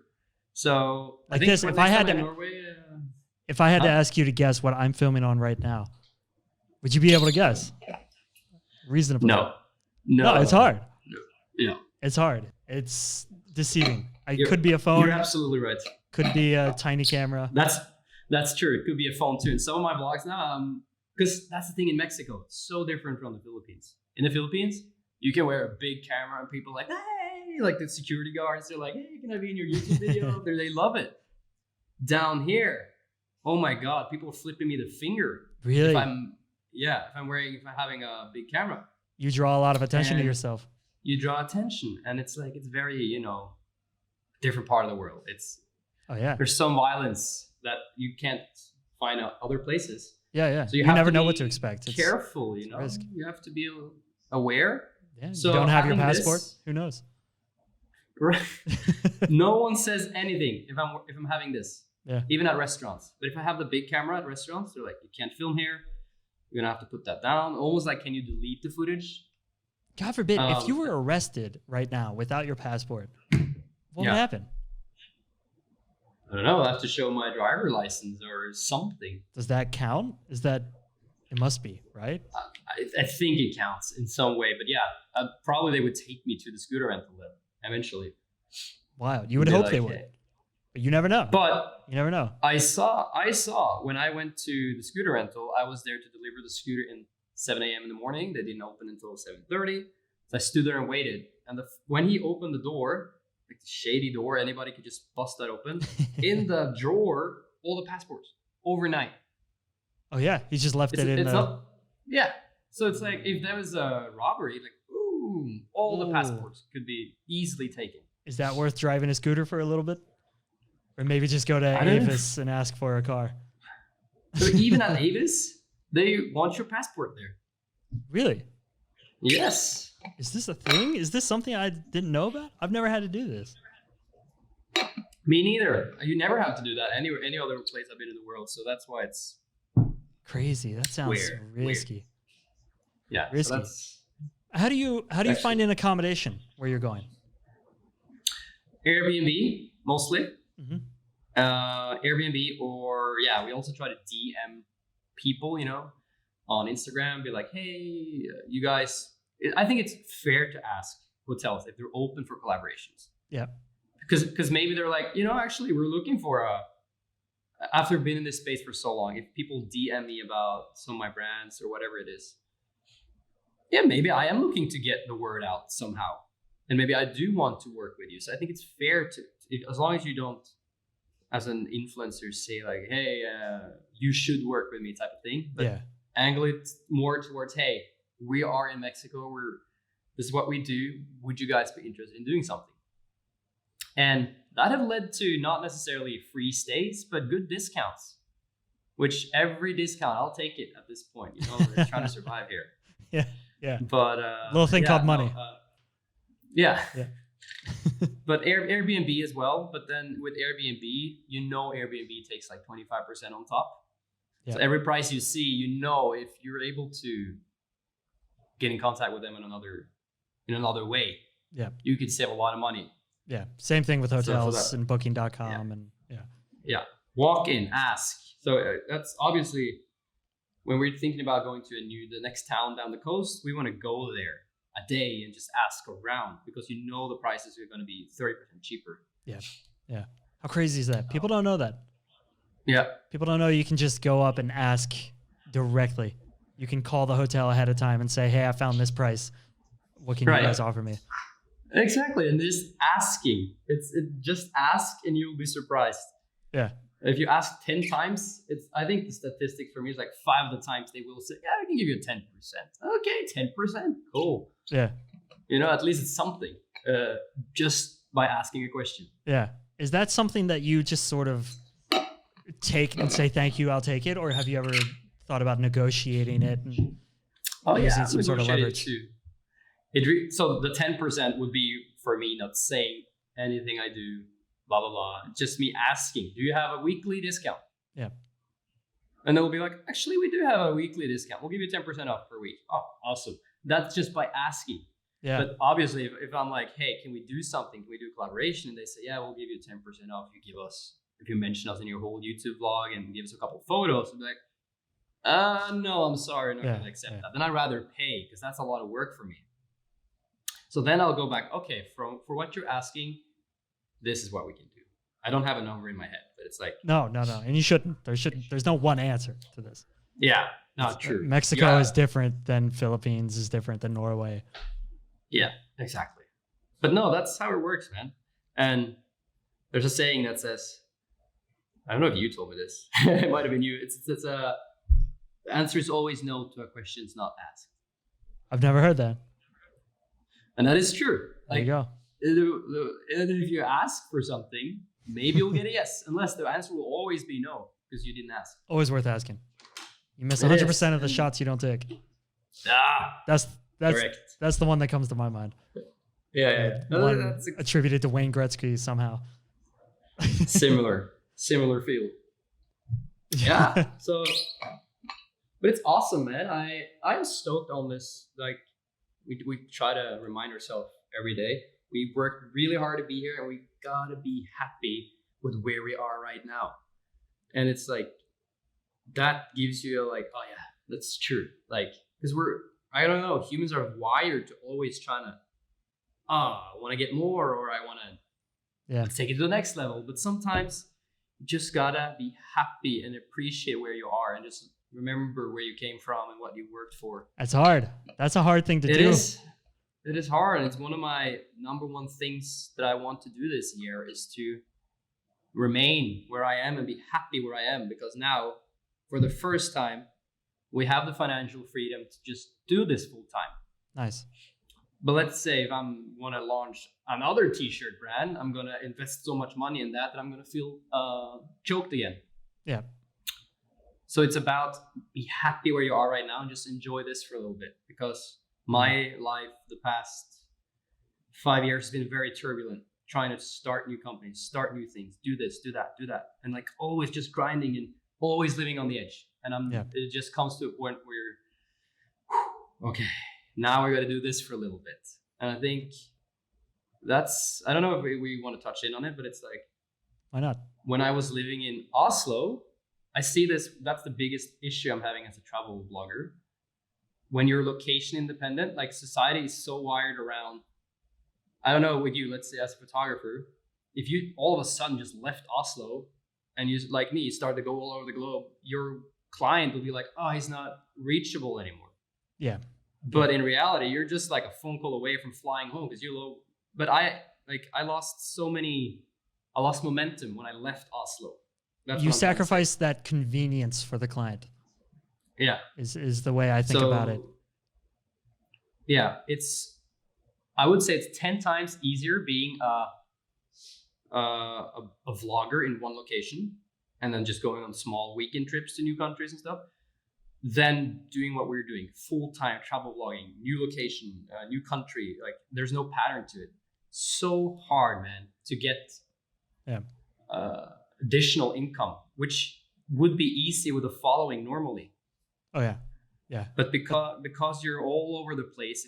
So like this, if I had to ask you to guess what I'm filming on right now, would you be able to guess? Reasonably. No, it's hard. No. Yeah, it's hard. It's deceiving. It could be a phone. You're absolutely right. Could be a tiny camera. That's true. It could be a phone too. And some of my vlogs now, because that's the thing in Mexico, it's so different from the Philippines. In the Philippines, you can wear a big camera and people are like, hey, like the security guards, they're like, hey, can I be in your YouTube video? They love it. Down here, oh my God, people are flipping me the finger. Really? If I'm having a big camera. You draw a lot of attention to yourself. You draw attention, and it's like, it's very, different part of the world. There's some violence that you can't find out other places. Yeah. So you never know what to expect. It's careful, risk. You have to be aware. Yeah. So you don't have your passport. Who knows? Right. No one says anything if I'm having this. Yeah. Even at restaurants. But if I have the big camera at restaurants, they're like, you can't film here. You're gonna have to put that down. Almost like, can you delete the footage? God forbid, if you were arrested right now without your passport, what would happen? I don't know. I'll have to show my driver license or something. Does that count? It must be, right? I think it counts in some way, but yeah, probably they would take me to the scooter rental then eventually. Wow, you would hope they would, but you never know. But you never know. I saw when I went to the scooter rental, I was there to deliver the scooter in 7 a.m. in the morning. They didn't open until 7:30, so I stood there and waited. And when he opened the door, like the shady door, anybody could just bust that open. In the drawer, all the passports overnight. Oh yeah, he just left it in. Yeah, so it's like if there was a robbery, like boom, all the passports could be easily taken. Is that worth driving a scooter for a little bit, or maybe just go to Avis and ask for a car? So even at Avis, they want your passport there. Really? Yes. Is this a thing? Is this something I didn't know about? I've never had to do this. Me neither. You never have to do that any other place I've been in the world. So that's why it's crazy. That sounds risky. Weird. Yeah, risky. So how do you find an accommodation where you're going? Airbnb mostly. Mm-hmm. Airbnb, or we also try to DM people, on Instagram, be like, hey, you guys. I think it's fair to ask hotels if they're open for collaborations. Yeah. Because maybe they're like, actually, we're looking for after being in this space for so long, if people DM me about some of my brands or whatever it is, maybe I am looking to get the word out somehow. And maybe I do want to work with you. So I think it's fair as long as you don't as an influencer say like, hey, you should work with me type of thing, but angle it more towards, hey, we are in Mexico, this is what we do, would you guys be interested in doing something? And that have led to not necessarily free stays, but good discounts, which every discount, I'll take it at this point. We're trying to survive here. Yeah. But little thing called money. Yeah. But Airbnb as well. But then with Airbnb, Airbnb takes like 25% on top. So every price you see, if you're able to get in contact with them in another way, you could save a lot of money. Yeah. Same thing with hotels and booking.com and walk in, ask. So that's obviously when we're thinking about going to the next town down the coast, we want to go there a day and just ask around because the prices are going to be 30% cheaper. Yeah. How crazy is that? People don't know that. Yeah. People don't know you can just go up and ask directly. You can call the hotel ahead of time and say, hey, I found this price. What can you guys offer me? Exactly. And just asking. Just ask and you'll be surprised. Yeah. If you ask 10 times, I think the statistic for me is like 5 of the times they will say, I can give you 10%. Okay, 10%. Cool. Yeah. At least it's something just by asking a question. Yeah. Is that something that you just sort of take and say, thank you, I'll take it? Or have you ever thought about negotiating it and using some sort of leverage? Too. So the 10% would be for me not saying anything I do, blah, blah, blah. Just me asking, do you have a weekly discount? Yeah. And they'll be like, actually, we do have a weekly discount. We'll give you 10% off per week. Oh, awesome. That's just by asking. Yeah. But obviously, if I'm like, hey, can we do something? Can we do collaboration? And they say, yeah, we'll give you 10% off. If you mention us in your whole YouTube vlog and give us a couple photos, I'll be like, no, I'm sorry. I'm not going to accept that. Then I'd rather pay because that's a lot of work for me. So then I'll go back, okay, for what you're asking, this is what we can do. I don't have a number in my head, but it's like... No. And you shouldn't. There's no one answer to this. Yeah, not true. Mexico is different than Philippines, is different than Norway. Yeah, exactly. But no, that's how it works, man. And there's a saying that says, I don't know if you told me this. It might have been you. It's the answer is always no to a question is not asked. I've never heard that. And that is true. There you go. If you ask for something, maybe you'll get a yes, unless the answer will always be no because you didn't ask. Always worth asking. You miss 100% of the shots you don't take. That's correct. That's the one that comes to my mind. Yeah. One attributed to Wayne Gretzky somehow. Similar feel. Yeah. So, but it's awesome, man. I'm stoked on this. Like, we try to remind ourselves every day. We worked really hard to be here, and we gotta be happy with where we are right now. And it's like that gives you like, oh yeah, that's true. Like, because I don't know, humans are wired to always trying to, I want to get more, or I want to take it to the next level. But sometimes you just gotta be happy and appreciate where you are, and just remember where you came from and what you worked for. That's hard. That's a hard thing to do. It is hard. And it's one of my number one things that I want to do this year is to remain where I am and be happy where I am. Because now, for the first time, we have the financial freedom to just do this full time. Nice. But let's say if I'm going to launch another t-shirt brand, I'm going to invest so much money in that I'm going to feel choked again. Yeah. So it's about be happy where you are right now and just enjoy this for a little bit, because my life the past 5 years has been very turbulent, trying to start new companies, start new things, do this, do that, and like always just grinding and always living on the edge. And it just comes to a point where, okay, now we got to do this for a little bit. And I think I don't know if we want to touch in on it, but it's like, why not? When I was living in Oslo, I see that's the biggest issue I'm having as a travel blogger. When you're location independent, like society is so wired around, I don't know with you, let's say as a photographer, if you all of a sudden just left Oslo and you, like me, start to go all over the globe, your client will be like, oh, he's not reachable anymore. Yeah. But in reality, you're just like a phone call away from flying home because you're low. But I lost so many I lost momentum when I left Oslo. That's You what I'm trying to say. sacrifice that convenience for the client. Yeah. Is the way I think about it. Yeah, I would say it's 10 times easier being a vlogger in one location and then just going on small weekend trips to new countries and stuff than doing what we're doing, full-time travel vlogging, new location, new country. Like there's no pattern to it. So hard, man, to get additional income, which would be easy with a following normally. Oh yeah. Yeah. But because you're all over the place,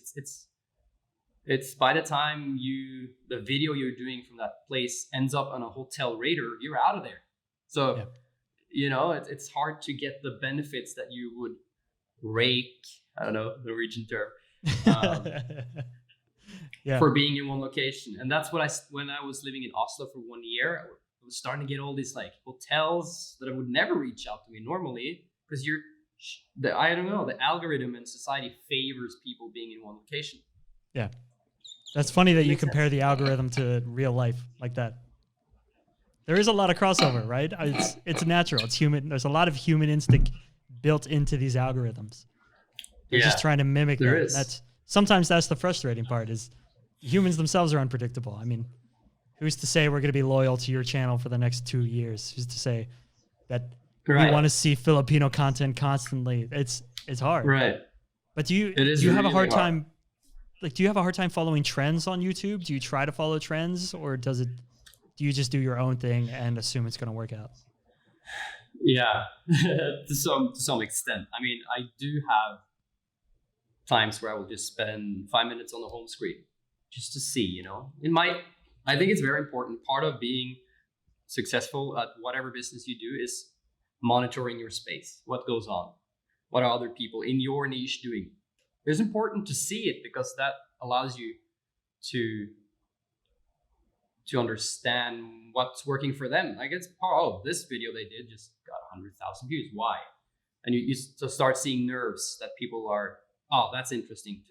it's by the time the video you're doing from that place ends up on a hotel radar, you're out of there. So it's hard to get the benefits that you would rake. I don't know the Norwegian term. For being in one location. And that's what when I was living in Oslo for 1 year, I was starting to get all these like hotels that I would never reach out to me normally, because the algorithm and society favors people being in one location. Yeah. That's funny that you compare the algorithm to real life like that. There is a lot of crossover, right? It's natural. It's human. There's a lot of human instinct built into these algorithms. They're just trying to mimic that. Sometimes that's the frustrating part, is humans themselves are unpredictable. I mean, who's to say we're going to be loyal to your channel for the next 2 years? Who's to say that you want to see Filipino content constantly? It's hard. Right. But do you have a hard time? Like, do you have a hard time following trends on YouTube? Do you try to follow trends, or do you just do your own thing and assume it's going to work out? Yeah, to some extent. I mean, I do have times where I will just spend 5 minutes on the home screen just to see, I think it's very important. Part of being successful at whatever business you do is monitoring your space. What goes on? What are other people in your niche doing? It's important to see it, because that allows you to understand what's working for them. Like this video they did just got 100,000 views. Why? And you start seeing nerves that people are, that's interesting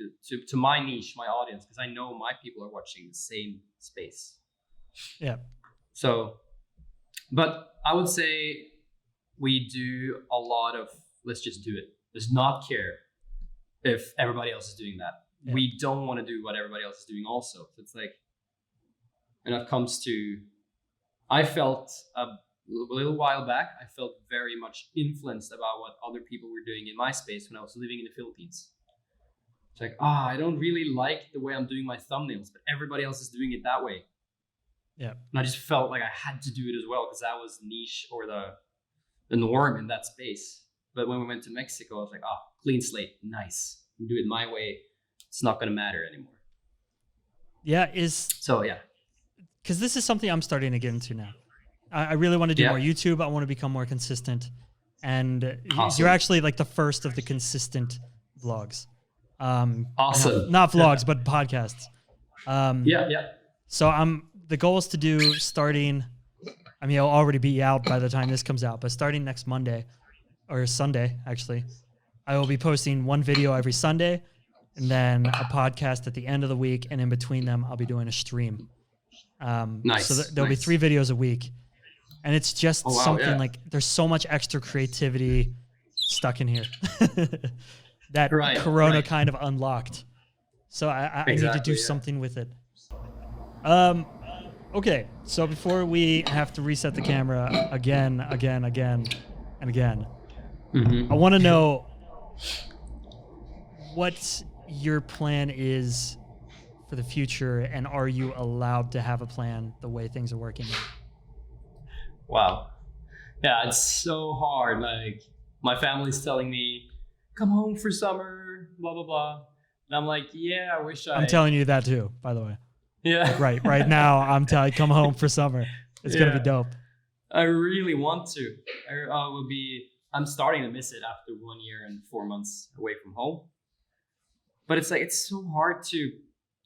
to my niche, my audience, because I know my people are watching the same space. Yeah. So, but I would say we do a lot of, let's just do it. Let's not care if everybody else is doing that. Yeah. We don't want to do what everybody else is doing also. So it's like, and it comes to, I felt a little while back, I felt very much influenced about what other people were doing in my space when I was living in the Philippines. It's like, I don't really like the way I'm doing my thumbnails, but everybody else is doing it that way. Yeah. And I just felt like I had to do it as well, because that was niche or the norm in that space. But when we went to Mexico, I was like, clean slate, nice. Do it my way. It's not going to matter anymore. Yeah, because this is something I'm starting to get into now. I really want to do more YouTube. I want to become more consistent. And you're actually like the first of the consistent vlogs. Awesome. Not vlogs, but podcasts. Yeah. So the goal is to do it'll already be out by the time this comes out, but starting next Monday or Sunday, actually, I will be posting one video every Sunday and then a podcast at the end of the week. And in between them, I'll be doing a stream. Nice. So there'll be 3 videos a week. And it's just like there's so much extra creativity stuck in here that Corona kind of unlocked. So I need to do something with it. Okay, so before we have to reset the camera again, and again, I want to know what your plan is for the future, and are you allowed to have a plan the way things are working now? Wow. Yeah, it's so hard. Like, my family's telling me, come home for summer, blah, blah, blah. And I'm like, I wish I'm telling you that too, by the way. Yeah. Right now, I'm telling you, come home for summer. It's going to be dope. I really want to. I'm starting to miss it after 1 year and 4 months away from home. But it's like, it's so hard to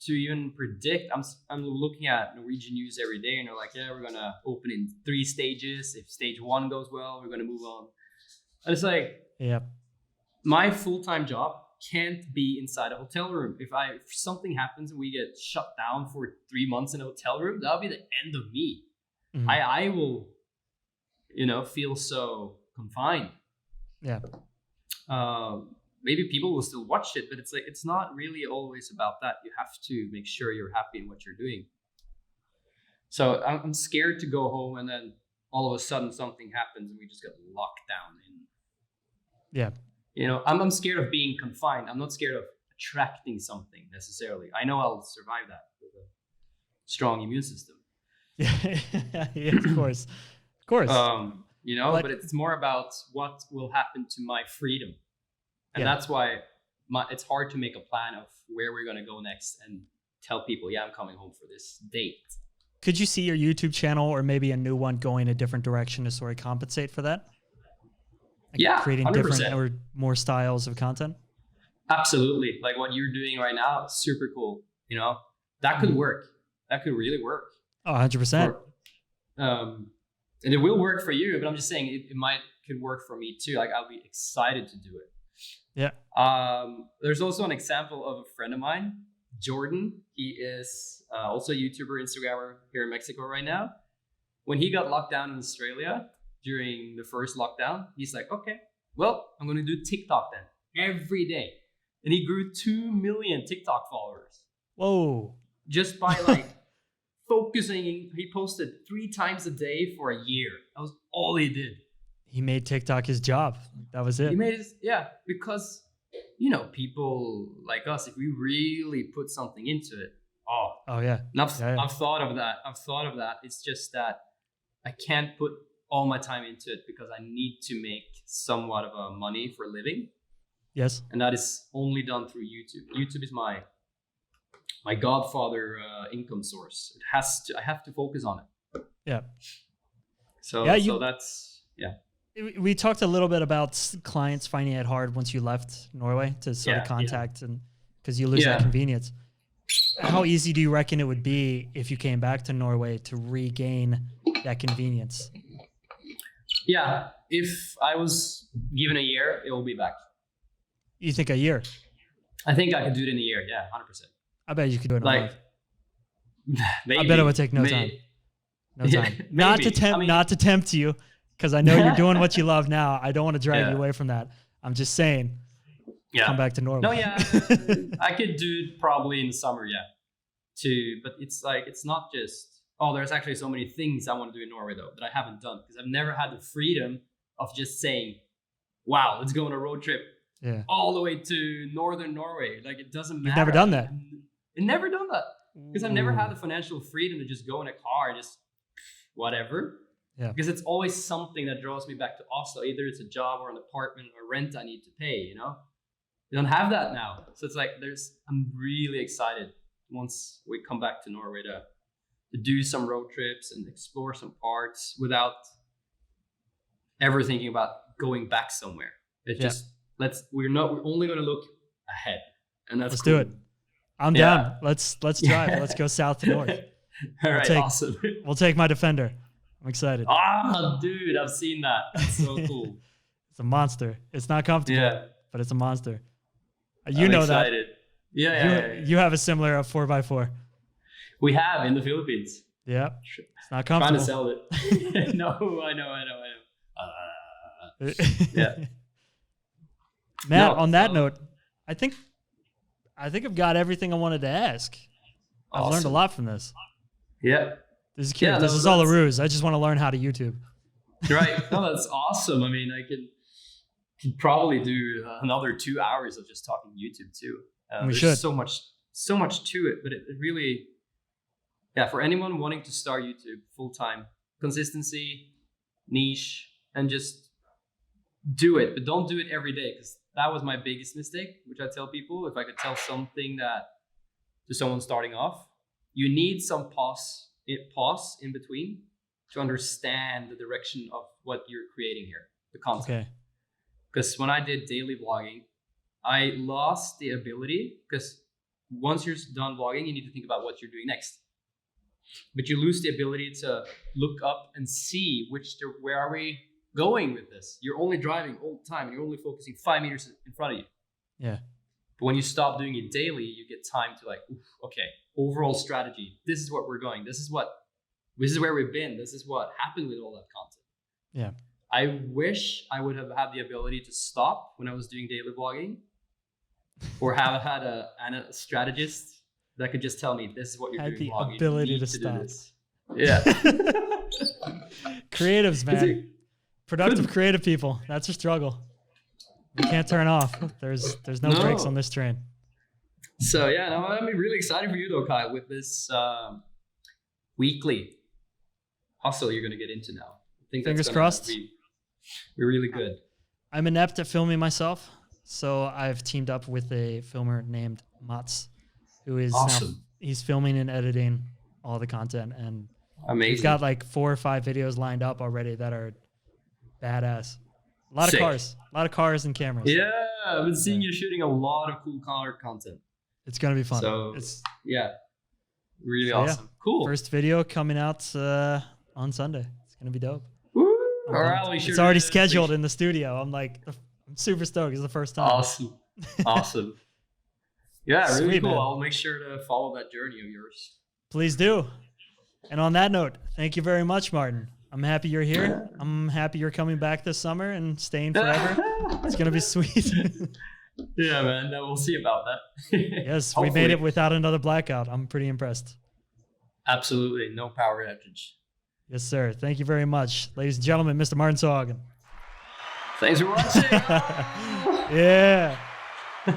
even predict. I'm looking at Norwegian news every day, and they're like, we're going to open in 3 stages. If stage 1 goes well, we're going to move on. And it's like, my full-time job can't be inside a hotel room. If something happens and we get shut down for 3 months in a hotel room, that'll be the end of me. Mhm. I will, feel so confined. Yeah. Maybe people will still watch it, but it's like it's not really always about that. You have to make sure you're happy in what you're doing. So I'm scared to go home and then all of a sudden something happens and we just get locked down. Yeah. I'm scared of being confined. I'm not scared of attracting something necessarily. I know I'll survive that with a strong immune system. Yeah, yeah, of course. Of course. But it's more about what will happen to my freedom. And Yeah. that's why it's hard to make a plan of where we're going to go next and tell people, yeah, I'm coming home for this date. Could you see your YouTube channel or maybe a new one going a different direction to sort of compensate for that? Like Yeah, creating 100%. different or more styles of content? Absolutely. Like what you're doing right now, super cool. That could work. That could really work. Oh, 100%. And it will work for you, but I'm just saying it could work for me too. Like I'll be excited to do it. Yeah. There's also an example of a friend of mine, Jordan. He is also a YouTuber, Instagrammer here in Mexico right now. When he got locked down in Australia during the first lockdown, he's like, okay, well, I'm going to do TikTok then every day. And he grew 2 million TikTok followers. Whoa. Just by like focusing. He posted 3 times a day for a year. That was all he did. He made TikTok his job. That was it. He made it, because people like us, if we really put something into it, Oh yeah. and I've thought of that. It's just that I can't put all my time into it because I need to make somewhat of a money for a living. Yes. And that is only done through YouTube. YouTube is my godfather income source. I have to focus on it. Yeah. So that's We talked a little bit about clients finding it hard once you left Norway to sort of contact and because you lose that convenience. How easy do you reckon it would be if you came back to Norway to regain that convenience? Yeah, if I was given a year, it will be back. You think a year? I think I could do it in a year. Yeah, 100%. I bet you could do it in a Like, month. maybe, I bet it would take no time. No time. Maybe. Not to tempt you, because I know you're doing what you love now. I don't want to drag you away from that. I'm just saying, come back to Norway. No, yeah, I could do it probably in the summer, but it's like it's not just there's actually so many things I want to do in Norway though that I haven't done because I've never had the freedom of just saying, "Wow, let's go on a road trip." Yeah. All the way to northern Norway. Like it doesn't matter. You've never done that. I've never done that because I've never had the financial freedom to just go in a car, just whatever. Yeah. Because it's always something that draws me back to Oslo. Either it's a job or an apartment or rent I need to pay. We don't have that now, so it's like I'm really excited once we come back to Norway to do some road trips and explore some parts without ever thinking about going back somewhere. It's just we're only going to look ahead, and that's let's cool. do it. I'm down. Let's drive. Let's go south to north. All right, awesome. We'll take my Defender. I'm excited. Dude, I've seen that. That's so cool. It's a monster. It's not comfortable, but it's a monster. You I'm know excited. that. Yeah. You have a similar 4x4. We have in the Philippines. Yeah. It's not comfortable. Trying to sell it. No, I know. Yeah. Matt, on that note, I think I've got everything I wanted to ask. I've learned a lot from this. Yeah. This is cute. This is all a ruse. I just want to learn how to YouTube. Right. No, that's awesome. I mean, I could probably do another 2 hours of just talking YouTube too. We there's should. so much to it, but it really, for anyone wanting to start YouTube full time, consistency, niche, and just do it, but don't do it every day because that was my biggest mistake, which I tell people. If I could tell something to someone starting off, you need some pause in between to understand the direction of what you're creating here, the content. Okay. Because when I did daily vlogging, I lost the ability because once you're done vlogging, you need to think about what you're doing next. But you lose the ability to look up and see where are we going with this. You're only driving all the time and you're only focusing 5 meters in front of you. Yeah. But when you stop doing it daily, you get time to okay, overall strategy. This is what we're going. This is what this is where we've been. This is what happened with all that content. Yeah. I wish I would have had the ability to stop when I was doing daily vlogging, or have had a strategist that could just tell me, this is what you're Had doing. the vlogging. ability You to need do stop. this. Yeah. Creatives, man. Productive creative people. That's a struggle. We can't turn off. There's no brakes on this train. So yeah, no, I'm really excited for you though, Kyle, with this weekly hustle you're gonna get into now. I think that's Fingers crossed. Be really good. I'm inept at filming myself, so I've teamed up with a filmer named Mats, who is awesome. He's filming and editing all the content, and amazing. He's got like 4 or 5 videos lined up already that are badass. A lot Sick. of cars and cameras. Yeah, I've been seeing you shooting a lot of cool color content. It's gonna be fun. So it's really awesome. Yeah. Cool. First video coming out on Sunday. It's gonna be dope. Woo! All right, it's already scheduled in the studio. I'm super stoked. It's the first time. Awesome. Yeah, really Sweet, cool. man. I'll make sure to follow that journey of yours. Please do. And on that note, thank you very much, Martin. I'm happy you're here. I'm happy you're coming back this summer and staying forever. It's going to be sweet. Yeah, man. We'll see about that. Yes, we made it without another blackout. I'm pretty impressed. Absolutely. No power outage. Yes, sir. Thank you very much. Ladies and gentlemen, Mr. Martin Solhaugen. Thanks for watching. Yeah.